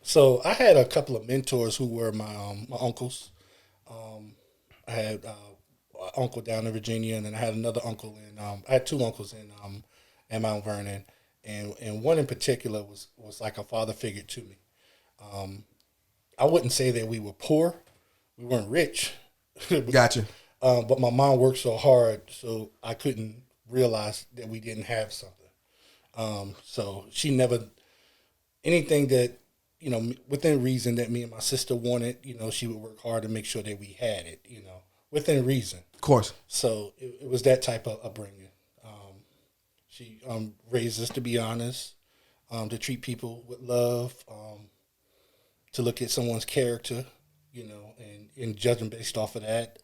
So I had a couple of mentors who were my uncles. I had an uncle down in Virginia, and then I had another uncle I had two uncles in Mount Vernon, and one in particular was like a father figure to me. I wouldn't say that we were poor. We weren't rich. Gotcha. But my mom worked so hard, so I couldn't realize that we didn't have something. So she never, anything that, within reason that me and my sister wanted, she would work hard to make sure that we had it, within reason. Of course. So it was that type of upbringing. She raised us to be honest, to treat people with love, to look at someone's character, and judge them based off of that.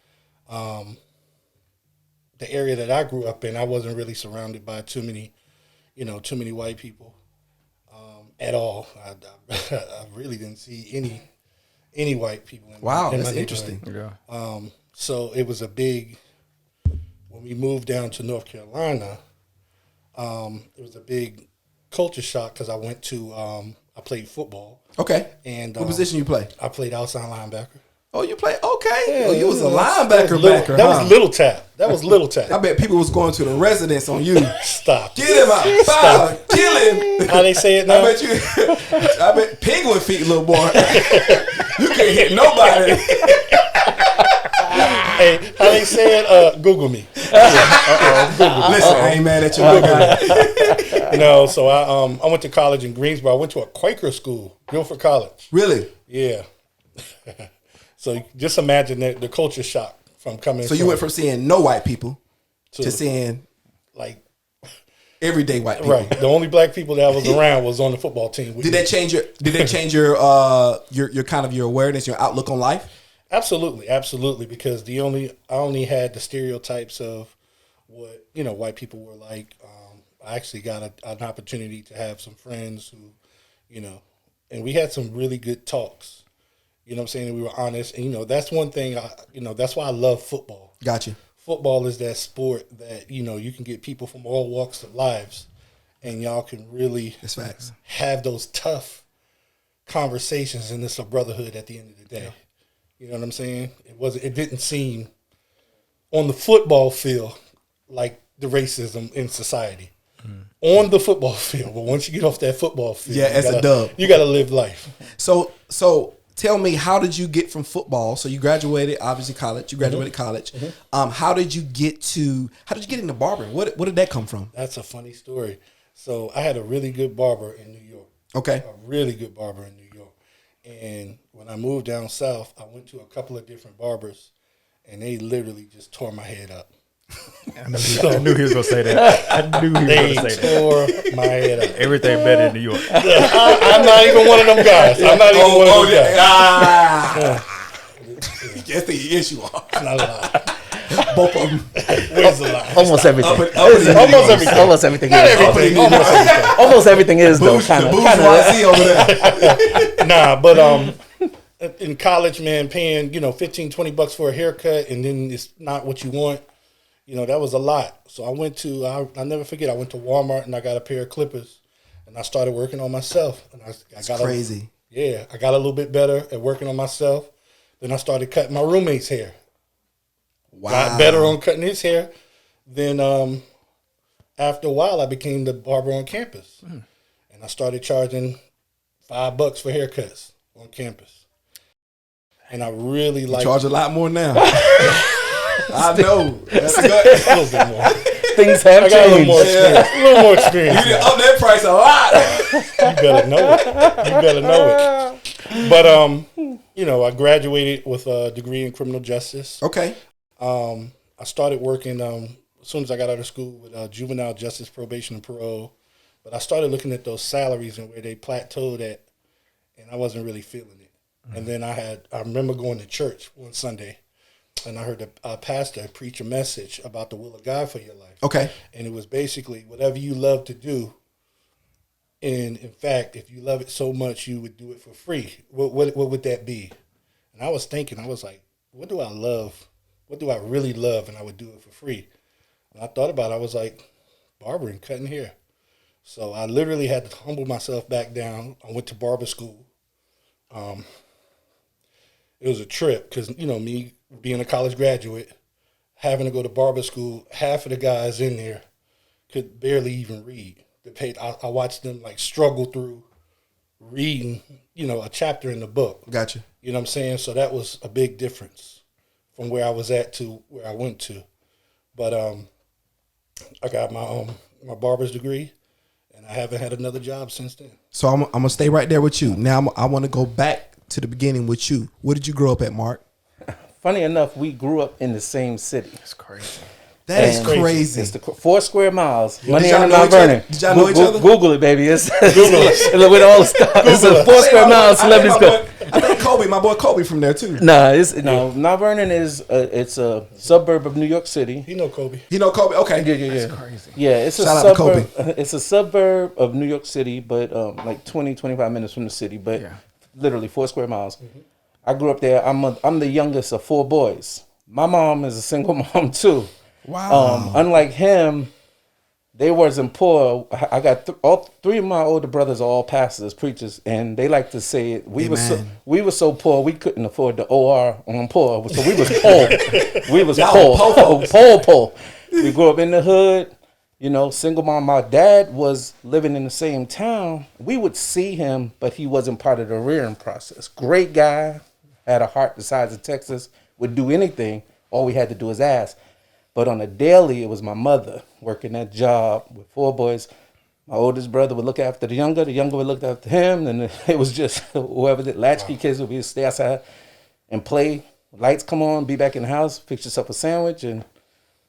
The area that I grew up in, I wasn't really surrounded by too many white people at all. I really didn't see any white people. That's interesting. Yeah. So it was a big. When we moved down to North Carolina, it was a big culture shock because I went to I played football. Okay. And what position you play? I played outside linebacker. Oh, you play? Okay. Yeah, you was a linebacker backer. That was little tap. I bet people was going to the residence on you. Stop. Get him out. Stop. Kill him. How they say it now? I bet penguin feet, little boy. You can't hit nobody. Hey, how they say it? Google me. Listen, I ain't mad at you, my guy. So I went to college in Greensboro. I went to a Quaker school, Guilford College. Really? Yeah. So just imagine the culture shock from coming. So you went from seeing no white people to seeing like everyday white people. Right. The only black people that I was around was on the football team. Did that change your kind of your awareness, your outlook on life? Absolutely, because I only had the stereotypes of what white people were like. I actually got an opportunity to have some friends who, and we had some really good talks. You know what I'm saying? And we were honest, and that's one thing. That's why I love football. Gotcha. Football is that sport that you can get people from all walks of lives, and y'all can really have those tough conversations, and it's a brotherhood at the end of the day. Yeah. You know what I'm saying? It didn't seem on the football field like the racism in society. On the football field, but once you get off that football field, a dub. You got to live life. So tell me, how did you get from football? So you graduated, obviously college. You graduated college. Mm-hmm. How did you get into barbering? What did that come from? That's a funny story. So I had a really good barber in New York. Okay. A really good barber in New York. And when I moved down south, I went to a couple of different barbers, and they literally just tore my head up. I knew he was going to say that. I knew he was going to say that. They tore my head up. Everything better in New York. I'm not even one of them guys. That's the issue. Not a lie. Both of them. Where's the lie? Almost everything. Almost everything. Almost everything Not is. everything. Almost everything. Almost everything is though. The Kind of. bourgeoisie over there. Nah, but in college, man, paying $15-20 for a haircut, and then it's not what you want. That was a lot. So I went to I'll never forget. I went to Walmart and I got a pair of clippers, and I started working on myself. And I got crazy. I got a little bit better at working on myself. Then I started cutting my roommate's hair. Wow. Got better on cutting his hair. Then after a while, I became the barber on campus, and I started charging $5 for haircuts on campus. And I really like charge a lot more now. I know. That's good. a little bit more. Things have I got a little changed. more experience. A little more experience. You done up that price a lot. You better know it. But I graduated with a degree in criminal justice. Okay. I started working as soon as I got out of school with juvenile justice, probation, and parole. But I started looking at those salaries and where they plateaued at, and I wasn't really feeling it. And then I remember going to church one Sunday, and I heard a pastor preach a message about the will of God for your life. Okay. And it was basically whatever you love to do. And in fact, if you love it so much, you would do it for free. What would that be? And I was thinking, I was like, what do I love? What do I really love? And I would do it for free. And I thought about it. I was like, barbering, cutting hair. So I literally had to humble myself back down. I went to barber school. It was a trip because, me being a college graduate, having to go to barber school, half of the guys in there could barely even read. I watched them struggle through reading, a chapter in the book. Gotcha. You know what I'm saying? So that was a big difference from where I was at to where I went to. But I got my barber's degree, and I haven't had another job since then. So I'm gonna stay right there with you. Now I want to go back to the beginning with you. Where did you grow up at, Mark? Funny enough, we grew up in the same city. That's crazy. That is And crazy. It's the 4 square miles. Money y'all on know Mount each other? Vernon. Did y'all know each other? Google it, baby. It's Google it. with all the stuff. It's a 4 square miles. Celebrities go. I think Kobe, my boy Kobe from there too. Mount Vernon is it's a suburb of New York City. You know Kobe. You know Kobe? Okay. Yeah. Crazy. Yeah, it's a Shout out to suburb. It's a suburb of New York City, but 20-25 minutes from the city, but literally 4 square miles. Mm-hmm. I grew up there. I'm the youngest of 4 boys. My mom is a single mom too. Wow. Unlike him, they wasn't poor. I got all 3 of my older brothers are all pastors, preachers, and they like to say it. We were so poor we couldn't afford the OR on poor, so we was poor. We was poor. We grew up in the hood. Single mom. My dad was living in the same town. We would see him, but he wasn't part of the rearing process. Great guy, had a heart the size of Texas, would do anything. All we had to do is ask. But on a daily, it was my mother working that job with 4 boys. My oldest brother would look after the younger would look after him, and it was just whoever the latchkey kids would be stay outside and play. Lights come on, be back in the house, fix yourself a sandwich, and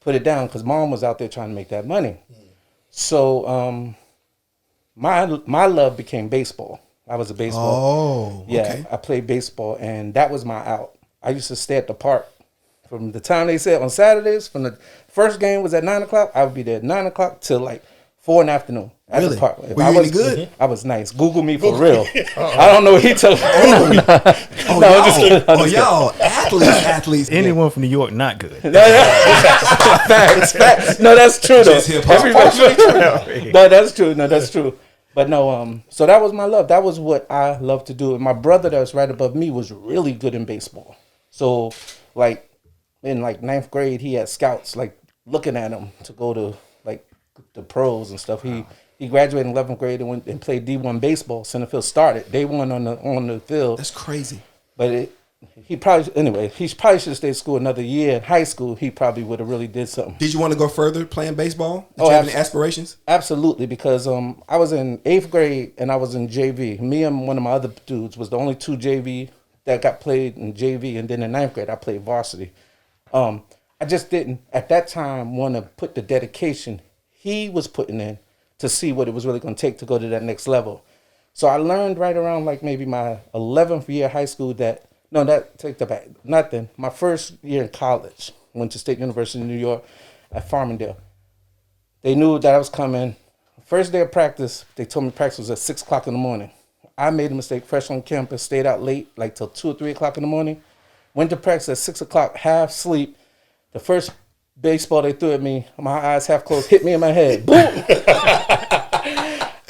put it down because mom was out there trying to make that money. So my love became baseball. I was a baseball. Oh, okay. I played baseball, and that was my out. I used to stay at the park from the time they said on Saturdays. From the first game was at 9:00, I would be there at 9:00 till 4 in the afternoon at Really? the park. Were you any good? I was nice. Google me for real. I don't know what he told me. Y'all athletes. Anyone from New York, not good. Facts. No, that's true though. Just hip-hop. No, that's true. But no, so that was my love. That was what I loved to do. And my brother that was right above me was really good in baseball. So in 9th grade, he had scouts looking at him to go to the pros and stuff. He graduated in 11th grade and went and played D1 baseball. Center field started. Day 1 on the field. That's crazy. But he probably should have stayed at school another year. In high school, he probably would have really did something. Did you want to go further playing baseball? Did you have any aspirations? Absolutely, because I was in 8th grade and I was in JV. Me and one of my other dudes was the only 2 JV that got played in JV, and then in 9th grade I played varsity. I just didn't at that time want to put the dedication he was putting in to see what it was really going to take to go to that next level. So I learned right around maybe my 11th year of high school that take that back. Nothing. My first year in college, went to State University in New York at Farmingdale. They knew that I was coming. First day of practice, they told me practice was at 6 o'clock in the morning. I made a mistake, fresh on campus, stayed out late, like till 2 or 3 o'clock in the morning. Went to practice at 6 o'clock, half sleep. The first baseball they threw at me, my eyes half closed, hit me in my head. Boom!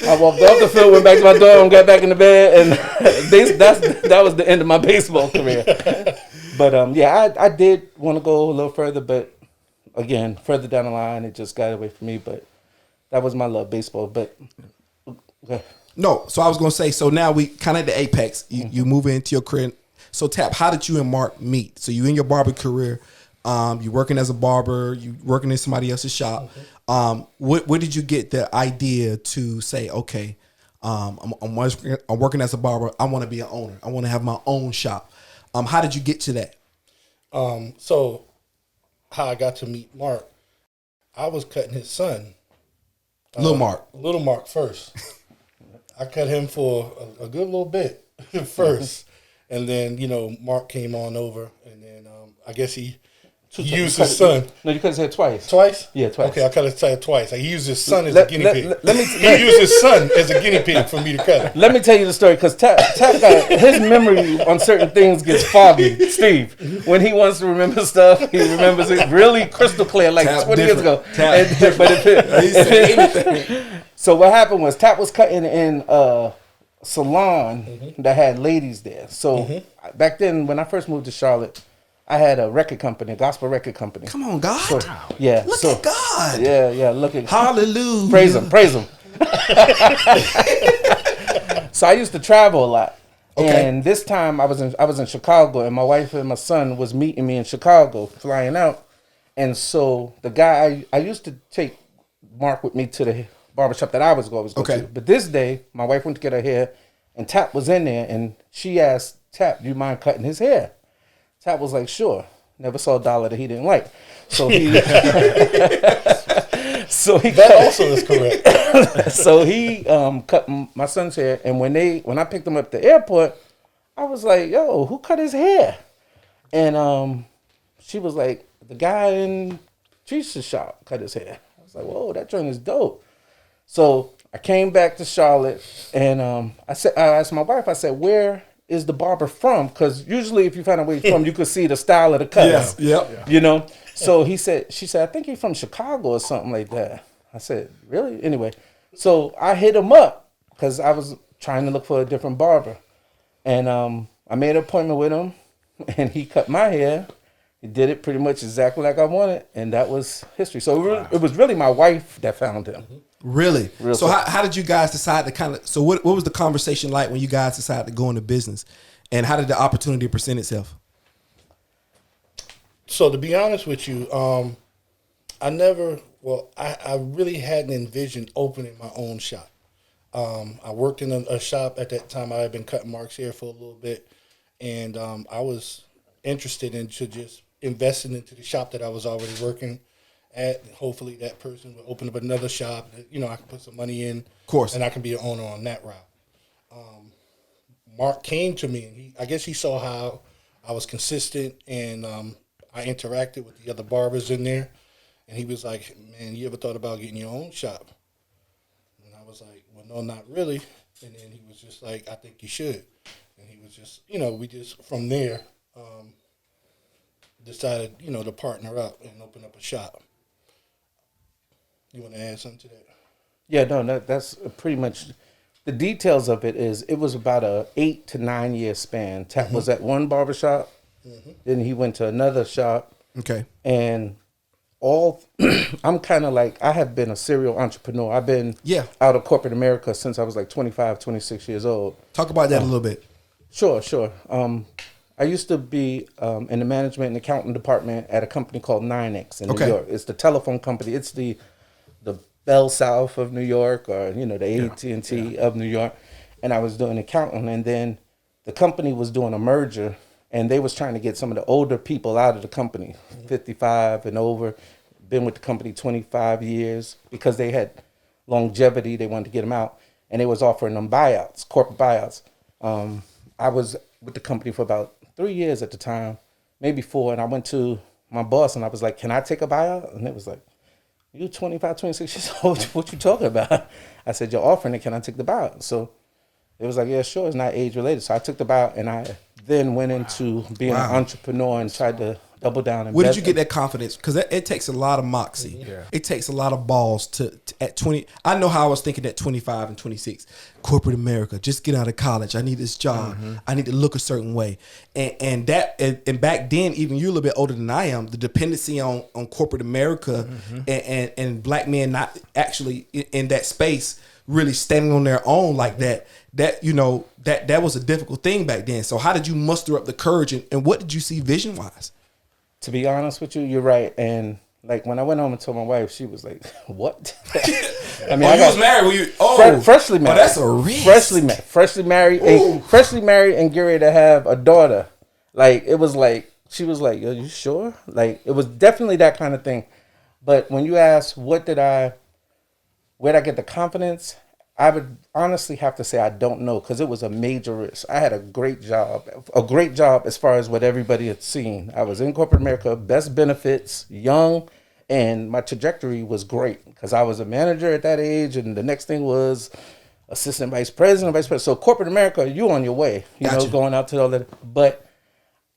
I walked off the field, went back to my dorm, got back in the bed, and that was the end of my baseball career. But I did want to go a little further, but again, further down the line, it just got away from me. But that was my love, baseball. But no, so I was gonna say, so now we kind of at the apex. You move into your career. So Tap, how did you and Mark meet? So you in your barber career, you working as a barber, you working in somebody else's shop. Where did you get the idea to say, okay, I'm working as a barber, I want to be an owner, I want to have my own shop? How did you get to that? So how I got to meet Mark, I was cutting his son. Little Mark first. I cut him for a good little bit first. And then, Mark came on over, and then I guess he used his son. No, you cut his hair twice. Twice? Yeah, twice. Okay, I cut his hair twice. He used his son as a guinea pig. He used his son as a guinea pig for me to cut him. Let me tell you the story, because Tap got his memory on certain things gets foggy. Steve, when he wants to remember stuff, he remembers it really crystal clear, like Tap 20 years ago. Anything. So what happened was Tap was cutting in a salon that had ladies there. So back then, when I first moved to Charlotte, I had a record company, a gospel record company. Come on, God. So, yeah. Look at God. Yeah, look at Hallelujah. Praise him. So I used to travel a lot. Okay. And this time I was in Chicago, and my wife and my son was meeting me in Chicago, flying out. And so the guy, I used to take Mark with me to the barbershop that I was always going to. But this day, my wife went to get her hair, and Tap was in there, and she asked Tap, do you mind cutting his hair? Tap was like, sure. Never saw a dollar that he didn't like. So he That also is correct. So he cut my son's hair, and when I picked him up at the airport, I was like, yo, who cut his hair? And she was like, the guy in Teresa's shop cut his hair. I was like, whoa, that joint is dope. So I came back to Charlotte, and I asked my wife, I said, where is the barber from? Because usually if you find out where he's from, you could see the style of the cuts. Yep. So she said, I think he's from Chicago or something like that. I said, really? Anyway, so I hit him up because I was trying to look for a different barber. And I made an appointment with him, and he cut my hair. He did it pretty much exactly like I wanted, and that was history. So it was really my wife that found him. Really? Real So quick. how did you guys decide to so what was the conversation like when you guys decided to go into business, and how did the opportunity present itself? So to be honest with you, I really hadn't envisioned opening my own shop. I worked in a shop at that time. I had been cutting Mark's hair for a little bit, and I was interested into just investing into the shop that I was already working at. Hopefully that person would open up another shop that, I can put some money in, Of course, and I can be an owner on that route. Mark came to me, and I guess he saw how I was consistent, and I interacted with the other barbers in there, and he was like, man, you ever thought about getting your own shop? And I was like, well, no, not really. And then he was just like, I think you should. And he was just, we just, from there, decided, to partner up and open up a shop. You want to add something to that? Yeah, no, that's pretty much the details of it. It was about a 8 to 9 year span. Tap was at one barbershop, then he went to another shop. Okay. And I'm kind of like, I have been a serial entrepreneur. I've been out of corporate America since I was like 25, 26 years old. Talk about that a little bit. Sure. I used to be in the management and accounting department at a company called 9X in New York. It's the telephone company. It's the Bell South of New York, or the AT&T of New York. And I was doing accounting, and then the company was doing a merger, and they was trying to get some of the older people out of the company, 55 and over, been with the company 25 years, because they had longevity. They wanted to get them out, and they was offering them buyouts, corporate buyouts. I was with the company for about 3 years at the time, maybe 4, and I went to my boss and I was like, can I take a buyout? And it was like, you 25, 26 years old, what you talking about? I said, you're offering it, can I take the buyout? So it was like, yeah, sure, it's not age related. So I took the buyout and I then went into being an entrepreneur and tried to double down. And where did you get that confidence? Because it takes a lot of moxie. Yeah. It takes a lot of balls to at 20. I know how I was thinking at 25 and 26. Corporate America, just get out of college. I need this job. I need to look a certain way. And back then, even you're a little bit older than I am, the dependency on corporate America and black men not actually in that space really standing on their own like that was a difficult thing back then. So how did you muster up the courage and what did you see vision wise? To be honest with you, you're right. And like when I went home and told my wife, she was like, "What?" I mean, you was married when you freshly married. Oh, that's a risk. Freshly married, and getting ready to have a daughter. Like it was like she was like, "Are you sure?" Like it was definitely that kind of thing. But when you ask, where did I get the confidence? I would honestly have to say I don't know because it was a major risk. I had a great job as far as what everybody had seen. I was in corporate America, best benefits, young, and my trajectory was great because I was a manager at that age, and the next thing was assistant vice president. So corporate America, you on your way, you know, going out to all that. But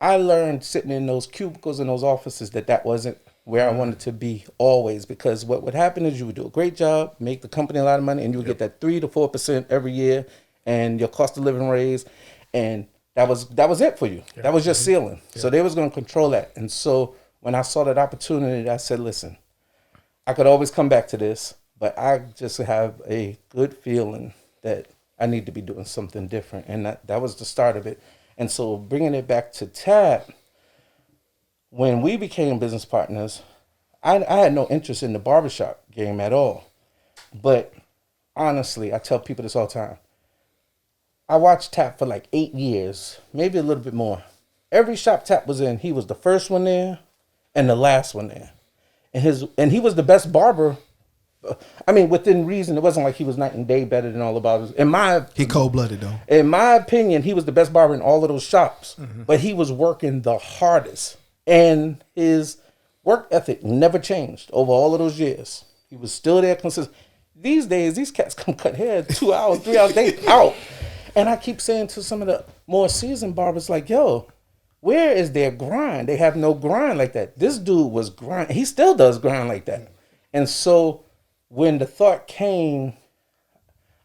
I learned sitting in those cubicles in those offices that wasn't where I wanted to be always, because what would happen is you would do a great job, make the company a lot of money, and you would get that 3 to 4% every year, and your cost of living raise, and that was it for you. Yeah. That was your ceiling. Yeah. So they was going to control that. And so when I saw that opportunity, I said, listen, I could always come back to this, but I just have a good feeling that I need to be doing something different, and that was the start of it. And so bringing it back to Tap, when we became business partners, I had no interest in the barbershop game at all. But honestly, I tell people this all the time. I watched Tap for like 8 years, maybe a little bit more. Every shop Tap was in, he was the first one there and the last one there. And he was the best barber. I mean, within reason, it wasn't like he was night and day better than all the barbers. He cold-blooded though. In my opinion, he was the best barber in all of those shops, but he was working the hardest. And his work ethic never changed over all of those years. He was still there consistent. These days, these cats come cut hair 2 hours, 3 hours, they out. And I keep saying to some of the more seasoned barbers, like, yo, where is their grind? They have no grind like that. This dude was grind. He still does grind like that. And so when the thought came,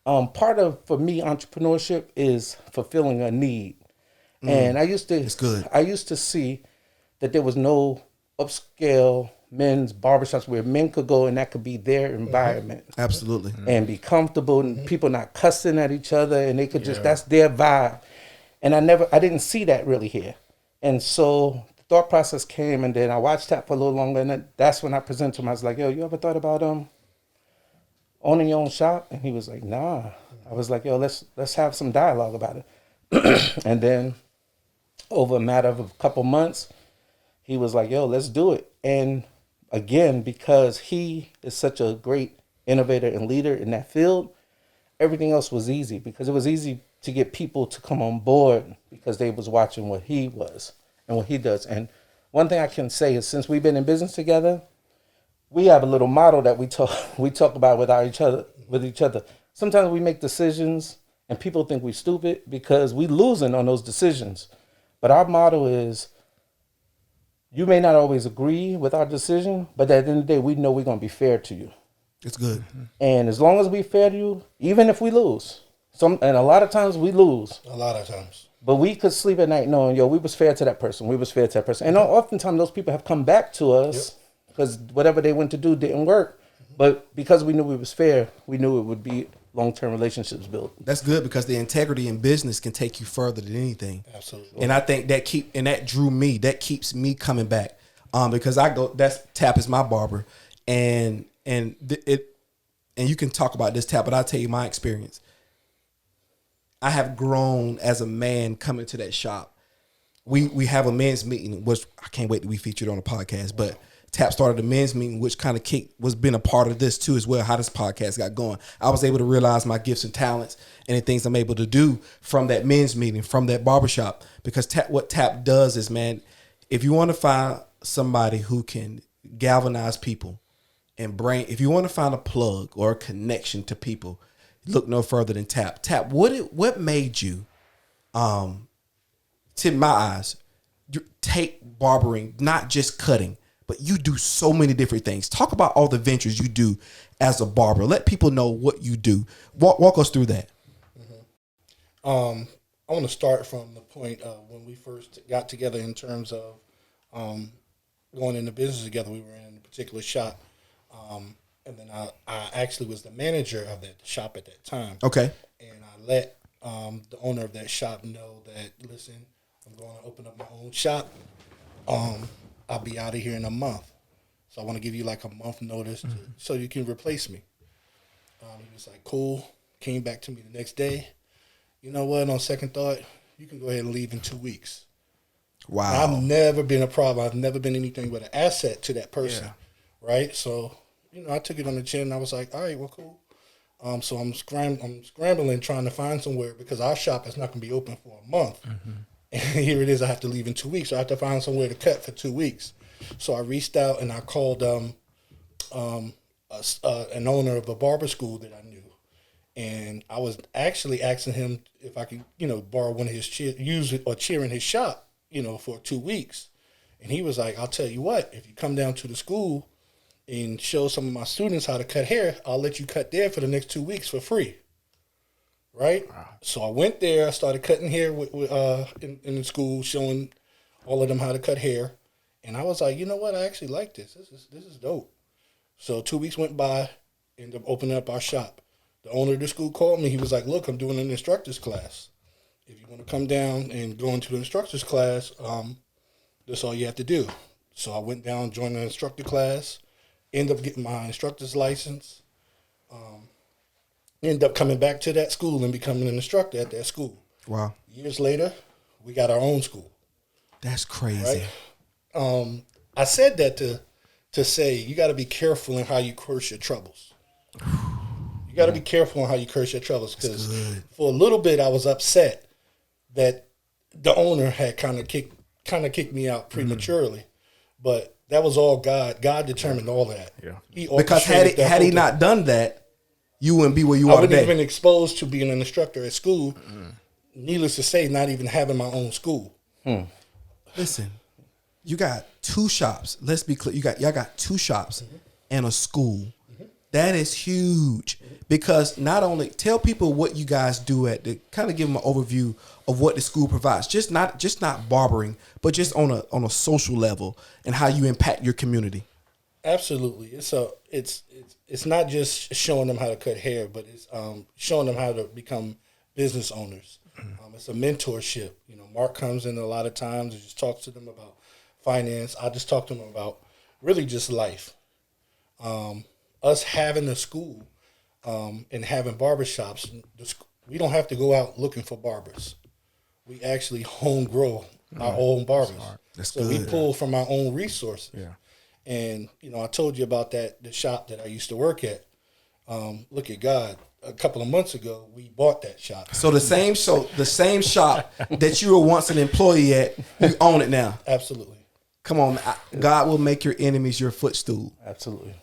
part of, for me, entrepreneurship is fulfilling a need. And I used to see that there was no upscale men's barbershops where men could go and that could be their environment. Absolutely. And be comfortable and people not cussing at each other and they could that's their vibe. And I didn't see that really here. And so the thought process came, and then I watched that for a little longer, and that's when I presented to him. I was like, yo, you ever thought about owning your own shop? And he was like, nah. I was like, yo, let's have some dialogue about it. And then over a matter of a couple months, he was like, yo, let's do it. And again, because he is such a great innovator and leader in that field, everything else was easy because it was easy to get people to come on board because they was watching what he was and what he does. And one thing I can say is since we've been in business together, we have a little motto that we talk about with each other. Sometimes we make decisions and people think we're stupid because we losing on those decisions. But our motto is, you may not always agree with our decision, but at the end of the day, we know we're going to be fair to you. It's good. And as long as we're fair to you, even if we lose, and a lot of times we lose. A lot of times. But we could sleep at night knowing, yo, we was fair to that person. We was fair to that person. And oftentimes those people have come back to us because whatever they went to do didn't work. But because we knew we was fair, we knew it would be long-term relationships built. That's good because the integrity in business can take you further than anything. Absolutely. And I think that drew me. That keeps me coming back. Because Tap is my barber, and you can talk about this, Tap, but I'll tell you my experience. I have grown as a man coming to that shop. We have a men's meeting, which I can't wait to be featured on a podcast, but Tap started a men's meeting, which kind of was been a part of this too as well, how this podcast got going. I was able to realize my gifts and talents and the things I'm able to do from that men's meeting, from that barbershop, because what Tap does is, man, if you want to find somebody who can galvanize people and bring, if you want to find a plug or a connection to people, look no further than Tap. Tap, what made you, to my eyes, take barbering, not just cutting, but you do so many different things. Talk about all the ventures you do as a barber. Let people know what you do. Walk us through that. I want to start from the point of when we first got together in terms of going into business together. We were in a particular shop, and then I actually was the manager of that shop at that time. Okay. And I let the owner of that shop know that, listen, I'm going to open up my own shop. I'll be out of here in a month. So I want to give you like a month notice so you can replace me. He was like, cool. Came back to me the next day. You know what? On second thought, you can go ahead and leave in 2 weeks. Wow. And I've never been a problem. I've never been anything but an asset to that person. Yeah. Right? So, I took it on the chin and I was like, all right, well, cool. So I'm scrambling trying to find somewhere because our shop is not going to be open for a month. Mm-hmm. And here it is, I have to leave in 2 weeks. So I have to find somewhere to cut for 2 weeks. So I reached out and I called an owner of a barber school that I knew. And I was actually asking him if I could, borrow one of his chair in his shop, for 2 weeks. And he was like, I'll tell you what, if you come down to the school and show some of my students how to cut hair, I'll let you cut there for the next 2 weeks for free. Right? Wow. So I went there. I started cutting hair in the school, showing all of them how to cut hair. And I was like, you know what? I actually like this. This is dope. So 2 weeks went by, ended up opening up our shop. The owner of the school called me. He was like, look, I'm doing an instructor's class. If you want to come down and go into the instructor's class, that's all you have to do. So I went down, joined the instructor class, ended up getting my instructor's license, ended up coming back to that school and becoming an instructor at that school. Wow. Years later, we got our own school. That's crazy. Right? I said that to say you got to be careful in how you curse your troubles. You got to be careful on how you curse your troubles, because for a little bit I was upset that the owner had kind of kicked me out prematurely, but that was all God. God determined all that. Yeah. Because had he not done that, you wouldn't be where you are today. I wouldn't have been exposed to being an instructor at school. Needless to say, not even having my own school. Listen, you got 2 shops. Let's be clear. Y'all got 2 shops and a school. That is huge, because not only tell people what you guys do to kind of give them an overview of what the school provides, just not barbering, but just on a social level and how you impact your community. Absolutely. It's not just showing them how to cut hair, but it's showing them how to become business owners. It's a mentorship. Mark comes in a lot of times and just talks to them about finance. I just talk to them about really just life. Us having a school and having barbershops, we don't have to go out looking for barbers. We actually home grow our own barbers. So good. We pull from our own resources. Yeah. And, I told you about the shop that I used to work at. Look at God. A couple of months ago, we bought that shop. So the same shop that you were once an employee at, you own it now. Absolutely. Come on. God will make your enemies your footstool. Absolutely.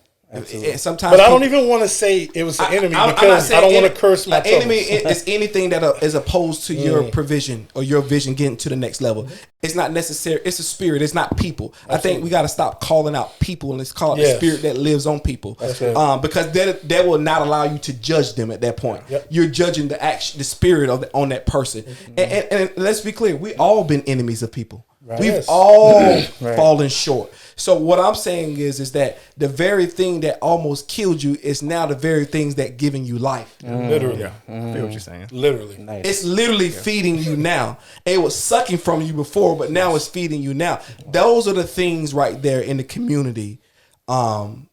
Sometimes, but I don't even want to say it was an enemy because I don't want to curse my enemy is anything that is opposed to your provision or your vision getting to the next level. It's not necessary. It's a spirit. It's not people. Absolutely. I think we got to stop calling out people, and let's call it the spirit that lives on people. Because that will not allow you to judge them at that point. Yep. You're judging the spirit on that person. And let's be clear, we all been enemies of people. Right. We've all fallen short. So what I'm saying is that the very thing that almost killed you is now the very things that giving you life. Literally. Yeah. I feel what you're saying. Literally. Nice. It's literally feeding you now. It was sucking from you before, but now it's feeding you now. Those are the things right there in the community. And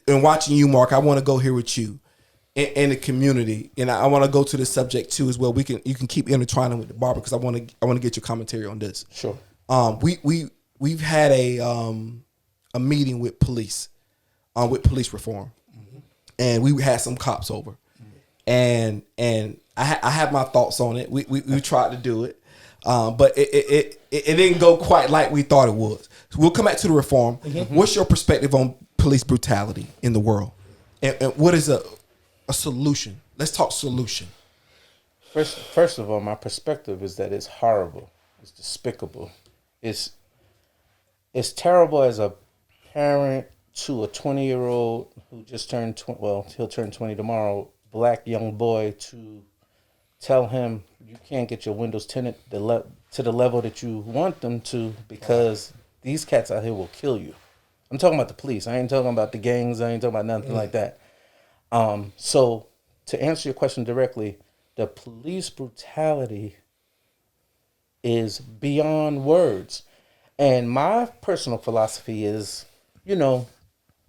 watching you, Mark, I want to go here with you in the community. And I want to go to the subject too as well. You can keep intertwining with the barber, because I want to get your commentary on this. Sure. We've had a meeting with police reform, and we had some cops over, and I have my thoughts on it. We tried to do it, But it didn't go quite like we thought it was. So we'll come back to the reform. What's your perspective on police brutality in the world, and what is a solution? Let's talk solution. First of all, my perspective is that it's horrible. It's despicable. It's terrible as a parent to a 20-year-old who just turned 20. Well, he'll turn 20 tomorrow. Black young boy, to tell him you can't get your windows tinted to the level that you want them to because these cats out here will kill you. I'm talking about the police. I ain't talking about the gangs. I ain't talking about nothing like that. So to answer your question directly, the police brutality is beyond words. And my personal philosophy is,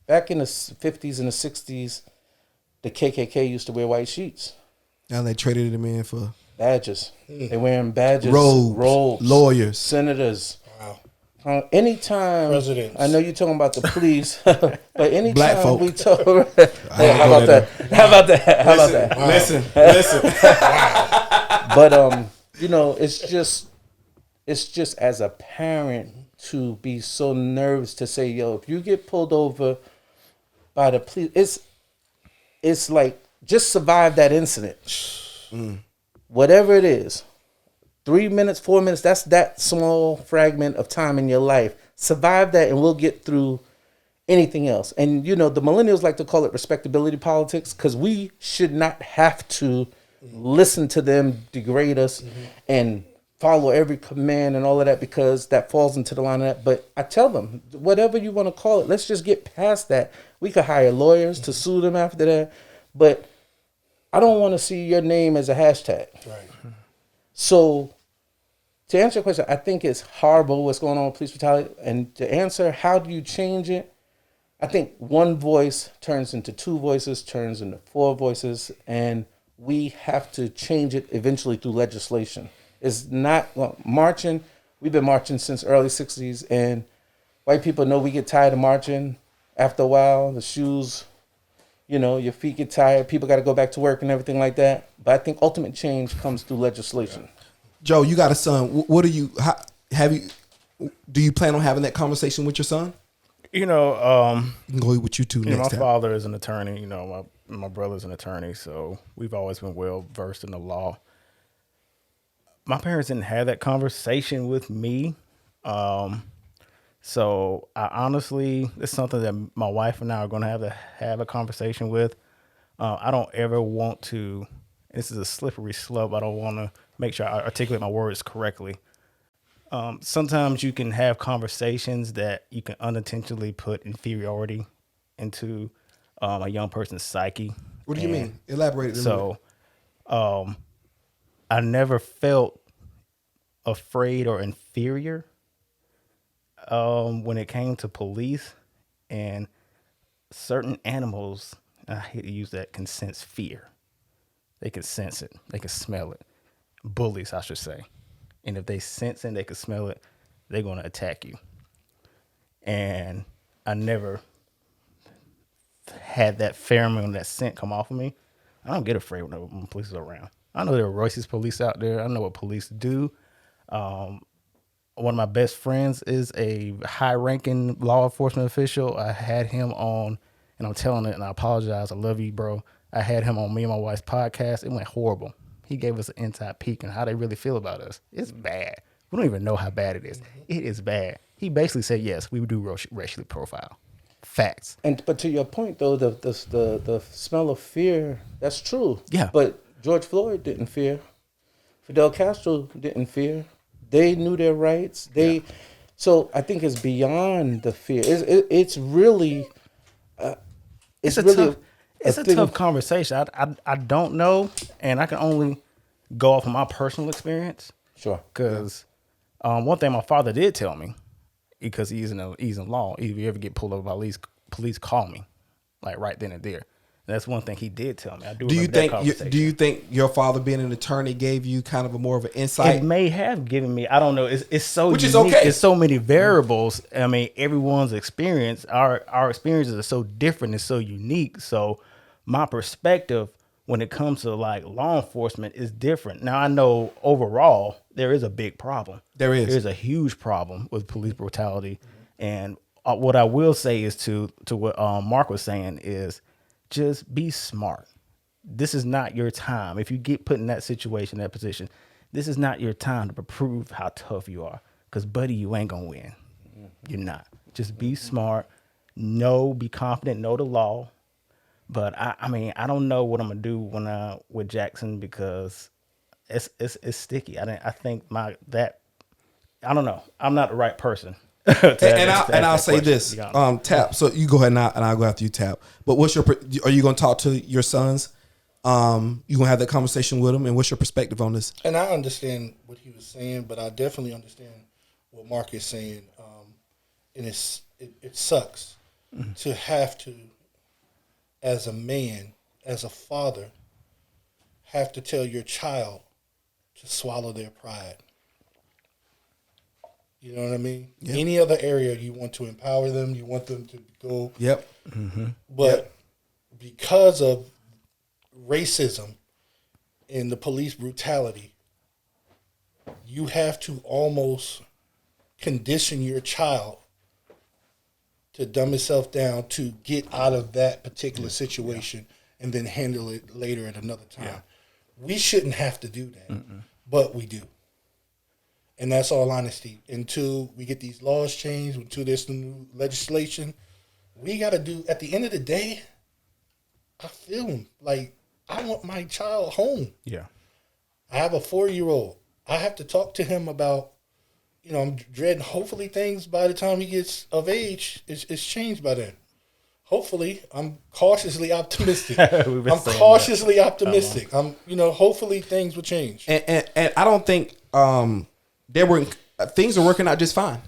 back in the 50s and the 60s, the KKK used to wear white sheets. Now they traded them in for badges. They wearing badges, robes, lawyers, senators. Wow. Anytime, presidents. I know you're talking about the police, but anytime black folk. we talk, how about that? How about that? Listen. But it's just as a parent to be so nervous to say, yo, if you get pulled over by the police, it's like just survive that incident. Whatever it is, 3 minutes, 4 minutes, that's that small fragment of time in your life. Survive that and we'll get through anything else. And, the millennials like to call it respectability politics because we should not have to listen to them degrade us and follow every command and all of that because that falls into the line of that. But I tell them, whatever you want to call it, let's just get past that. We could hire lawyers to sue them after that. But I don't want to see your name as a hashtag. Right. So to answer your question, I think it's horrible what's going on with police brutality. And to answer, how do you change it? I think one voice turns into two voices, turns into four voices, and we have to change it eventually through legislation. It's not marching. We've been marching since early 60s, and white people know we get tired of marching. After a while, the shoes, your feet get tired. People got to go back to work and everything like that. But I think ultimate change comes through legislation. Joe, you got a son. What do you plan on having that conversation with your son? You can go with you two next my time. father is an attorney. My brother's an attorney, so we've always been well versed in the law. My parents didn't have that conversation with me. So I honestly, it's something that my wife and I are going to have a conversation with. I don't ever want to, this is a slippery slope. I don't want to make sure I articulate my words correctly. Sometimes you can have conversations that you can unintentionally put inferiority into a young person's psyche. What do you mean? Elaborate. So, I never felt afraid or inferior when it came to police, and certain animals, I hate to use that, can sense fear. They can sense it. They can smell it. Bullies, I should say. And if they sense it, they can smell it, they're going to attack you. And I never had that pheromone, that scent come off of me. I don't get afraid when police are around. I know there are racist police out there. I know what police do. One of my best friends is a high-ranking law enforcement official. I had him on, and I'm telling it, and I apologize. I love you, bro. I had him on me and my wife's podcast. It went horrible. He gave us an inside peek on how they really feel about us. It's bad. We don't even know how bad it is. It is bad. He basically said, yes, we do racially profile. Facts. But to your point, though, the smell of fear, that's true. Yeah. But George Floyd didn't fear. Fidel Castro didn't fear. They knew their rights. So I think it's beyond the fear. It's really it's a tough conversation. I don't know, and I can only go off of my personal experience. Sure. Because one thing my father did tell me, because he's in law, if you ever get pulled over by police, call me, like right then and there. That's one thing he did tell me. Do you think your father being an attorney gave you kind of a more of an insight? It may have given me. I don't know. It's so which unique. is okay. It's so many variables. I mean, everyone's experience, our experiences are so different and so unique. So my perspective when it comes to like law enforcement, it's different. Now I know overall there is a big problem. There's a huge problem with police brutality, and what I will say is to what Mark was saying is just be smart. This is not your time. If you get put in that situation, that position, this is not your time to prove how tough you are. Because, buddy, you ain't going to win. You're not. Just be smart. Be confident, know the law. But, I mean, I don't know what I'm going to do with Jackson because it's sticky. I think I don't know. I'm not the right person. I'll say this, Tap. So you go ahead and I'll go after you, Tap. But are you going to talk to your sons? You gonna have that conversation with them, and what's your perspective on this? And I understand what he was saying, but I definitely understand what Mark is saying. And it sucks to have to, as a man, as a father, have to tell your child to swallow their pride. You know what I mean? Yep. Any other area you want to empower them, you want them to go. Yep. But because of racism and the police brutality, you have to almost condition your child to dumb itself down to get out of that particular situation and then handle it later at another time. Yeah. We shouldn't have to do that, but we do. And that's all honesty. Until we get these laws changed, until there's some new legislation, we got to do, at the end of the day, I feel like I want my child home. Yeah. I have a 4-year-old. I have to talk to him about, I'm dreading, hopefully things by the time he gets of age, it's changed by then. Hopefully, I'm cautiously optimistic. Optimistic. Hopefully things will change. And I don't think things are working out just fine.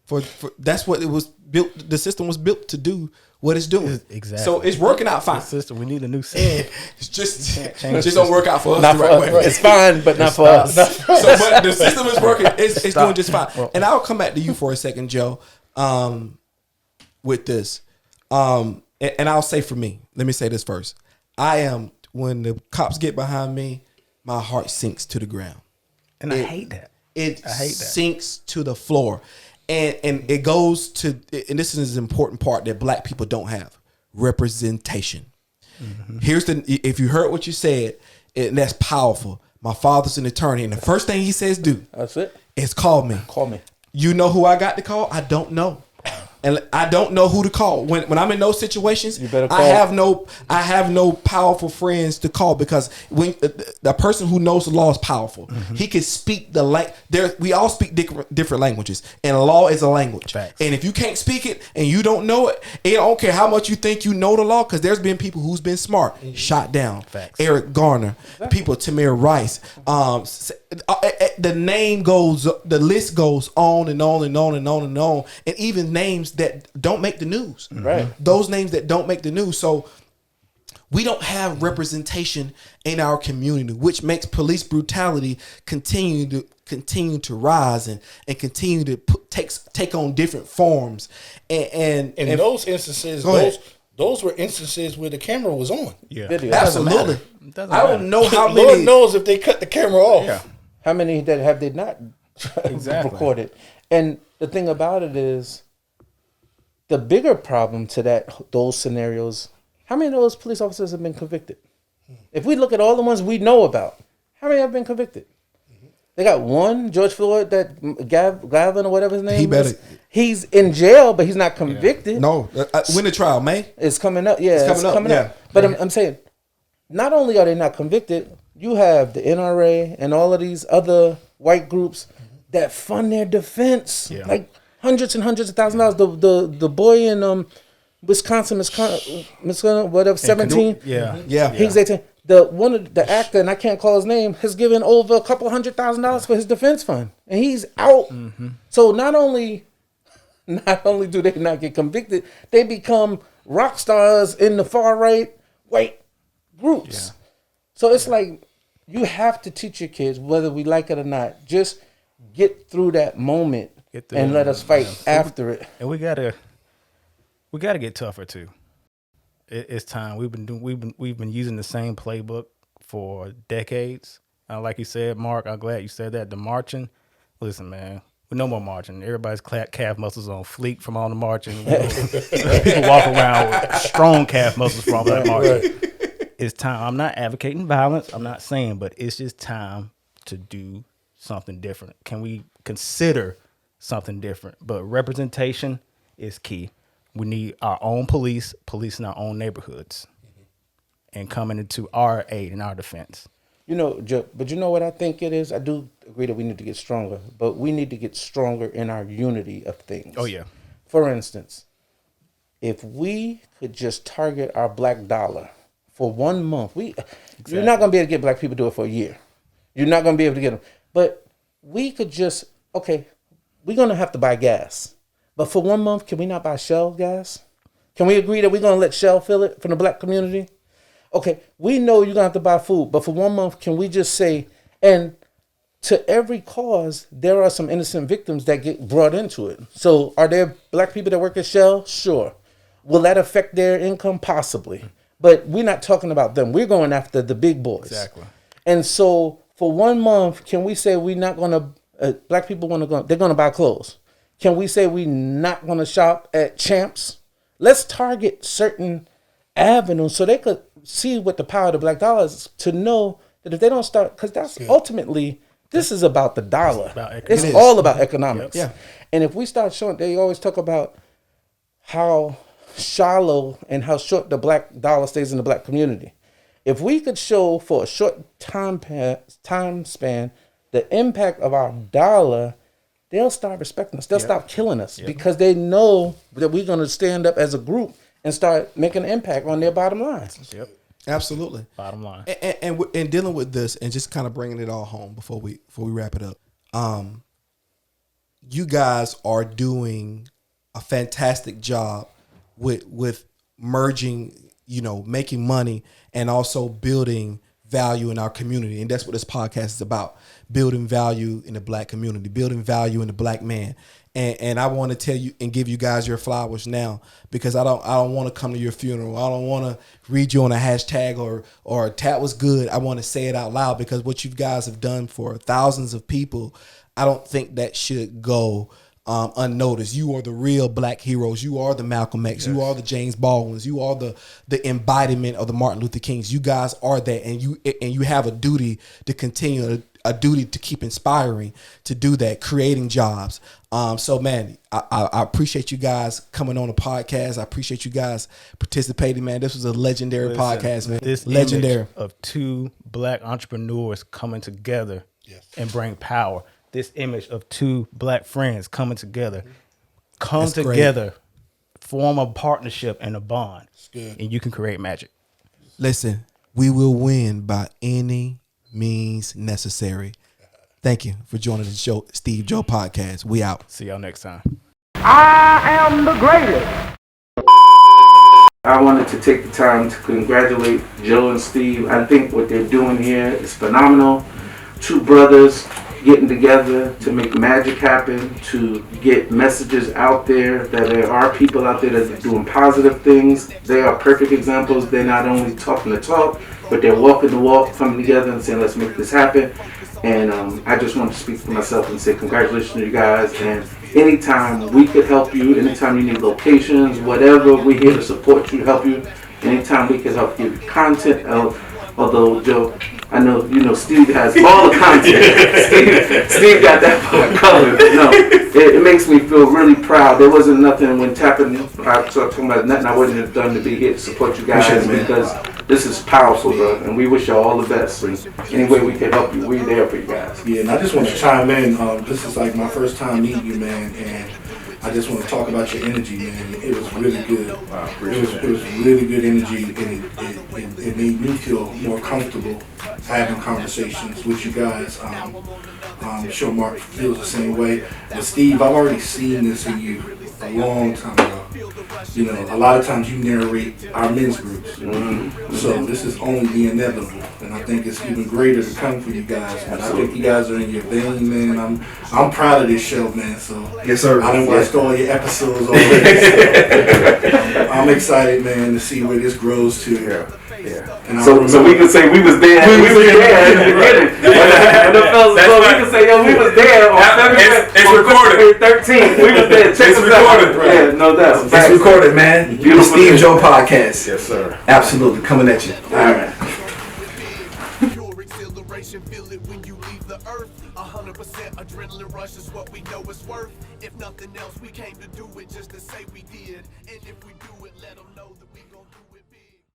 For that's what it was built. The system was built to do what it's doing. Exactly. So it's working out fine. The system. We need a new system. It's just don't work out for us. Not the right way. It's fine, but not for us. But the system is working. It's doing just fine. And I'll come back to you for a second, Joe. With this, and I'll say for me. Let me say this first. When the cops get behind me, my heart sinks to the ground. And I hate that. I hate that. Sinks to the floor. And it goes to, and this is an important part that black people don't have, representation. Here's if you heard what you said, and that's powerful. My father's an attorney, and the first thing he says that's it, is call me. Call me. You know who I got to call? I don't know. And I don't know who to call when I'm in those situations. You better call. I have no powerful friends to call, because when the person who knows the law is powerful, he can speak the language. We all speak different languages, and law is a language. Facts. And if you can't speak it and you don't know it, I don't care how much you think you know the law, because there's been people who's been smart shot down. Facts. Eric Garner, people, Tamir Rice. The list goes on and on and on and on and on, and even names that don't make the news. Right. Those names that don't make the news. So we don't have representation in our community, which makes police brutality continue to rise and continue to take on different forms. And those instances, those were instances where the camera was on. Yeah, video. Absolutely. I don't know how many. Lord knows if they cut the camera off. Yeah. How many that have they not recorded? And the thing about it is, the bigger problem to those scenarios, how many of those police officers have been convicted? If we look at all the ones we know about, how many have been convicted? They got one, George Floyd, that Gavin or whatever his name is. He's in jail, but he's not convicted. No. When the trial, May? It's coming up. Yeah, it's coming up. But I'm saying, not only are they not convicted, you have the NRA and all of these other white groups that fund their defense. Yeah. Like hundreds and hundreds of $1,000s. The boy in Wisconsin, whatever, 17. Yeah. He's 18. The actor, and I can't call his name, has given over a couple $100,000 for his defense fund, and he's out. So not only do they not get convicted, they become rock stars in the far right white groups. Yeah. So it's like, you have to teach your kids, whether we like it or not, just get through that moment and let us fight after it. And we gotta get tougher too. It's time. We've been using the same playbook for decades. Like you said, Mark, I'm glad you said that. The marching, listen, man, with no more marching. Everybody's calf muscles on fleek from all the marching. People walk around with strong calf muscles from all that marching. It's time. I'm not advocating violence. I'm not saying, but it's just time to do something different. Can we consider something different? But representation is key. We need our own police in our own neighborhoods, and coming into our aid and our defense. You know, Joe, but you know what I think it is? I do agree that we need to get stronger, but we need to get stronger in our unity of things. Oh, yeah. For instance, if we could just target our black dollar for 1 month, you're not going to be able to get black people to do it for a year. You're not going to be able to get them. But we could just, okay, we're going to have to buy gas. But for 1 month, can we not buy Shell gas? Can we agree that we're going to let Shell fill it from the black community? Okay, we know you're going to have to buy food, but for 1 month, can we just say, and to every cause, there are some innocent victims that get brought into it. So are there black people that work at Shell? Sure. Will that affect their income? Possibly. But we're not talking about them. We're going after the big boys. Exactly. And so for 1 month, can we say we're not going to, black people they're going to buy clothes. Can we say we're not going to shop at Champs? Let's target certain avenues so they could see what the power of the black dollar is, to know that if they don't start, because that's ultimately, this is about the dollar. It's all about economics. Yeah. And if we start showing, they always talk about how shallow and how short the black dollar stays in the black community. If we could show for a short time span the impact of our dollar, they'll start respecting us. They'll stop killing us because they know that we're going to stand up as a group and start making an impact on their bottom lines. Yep. Absolutely. Bottom line. And dealing with this and just kind of bringing it all home before we wrap it up. You guys are doing a fantastic job with merging, making money and also building value in our community. And that's what this podcast is about. Building value in the black community, building value in the black man. And I want to tell you and give you guys your flowers now, because I don't want to come to your funeral. I don't want to read you on a hashtag or "Tat was good." I want to say it out loud, because what you guys have done for thousands of people, I don't think that should go unnoticed. You are the real black heroes. You are the Malcolm X. Yes. You are the James Baldwins. You are the embodiment of the Martin Luther Kings. You guys are that, and you have a duty to continue, a duty to keep inspiring, to do that, creating jobs. So man, I appreciate you guys coming on the podcast. I appreciate you guys participating, man. This was a legendary podcast, man. This legendary image of two black entrepreneurs coming together and bring power. This image of two black friends coming together, together, form a partnership and a bond, and you can create magic. Listen, we will win by any means necessary. Thank you for joining the show, SteveJoe Podcast. We out. See y'all next time. I am the greatest. I wanted to take the time to congratulate Joe and Steve. I think what they're doing here is phenomenal. Two brothers getting together to make magic happen, to get messages out there, that there are people out there that are doing positive things. They are perfect examples. They're not only talking the talk, but they're walking the walk, coming together and saying, let's make this happen. And I just want to speak for myself and say congratulations to you guys. And anytime we could help you, anytime you need locations, whatever, we're here to support you, help you. Anytime we can help give you content, although Joe, I know, Steve has all the content. Steve got that part covered. No, it makes me feel really proud. There wasn't nothing when tapping. I talking about nothing I wouldn't have done to be here to support you guys, because this is powerful, bro. And we wish you all the best. And any way we can help you, we're there for you guys. Yeah, and I just want to chime in. This is like my first time meeting you, man, and I just want to talk about your energy, man. It was really good. It was really good energy, and it made me feel more comfortable having conversations with you guys. I'm sure Mark feels the same way. But Steve, I've already seen this in you a long time ago. You know, a lot of times you narrate our men's groups. So this is only the inevitable. And I think it's even greater to come for you guys. And I think you guys are in your vein, man. I'm proud of this show, man. So Yes, sir. I done watched all your episodes already. So I'm excited, man, to see where this grows to. And So we can say we was there. We was there in the beginning. When the fellas was we can say, yo, we was there on February 13th. We was there. Check us out. Yeah, no doubt. It's recorded, man. The SteveJoe Podcast. Yes, sir. Absolutely. Coming at you. All right. Pure exhilaration, feel it when you leave the earth. 100% adrenaline rush is what we know it's worth. If nothing else, we came to do it just to say we did. And if we do it, let them know that we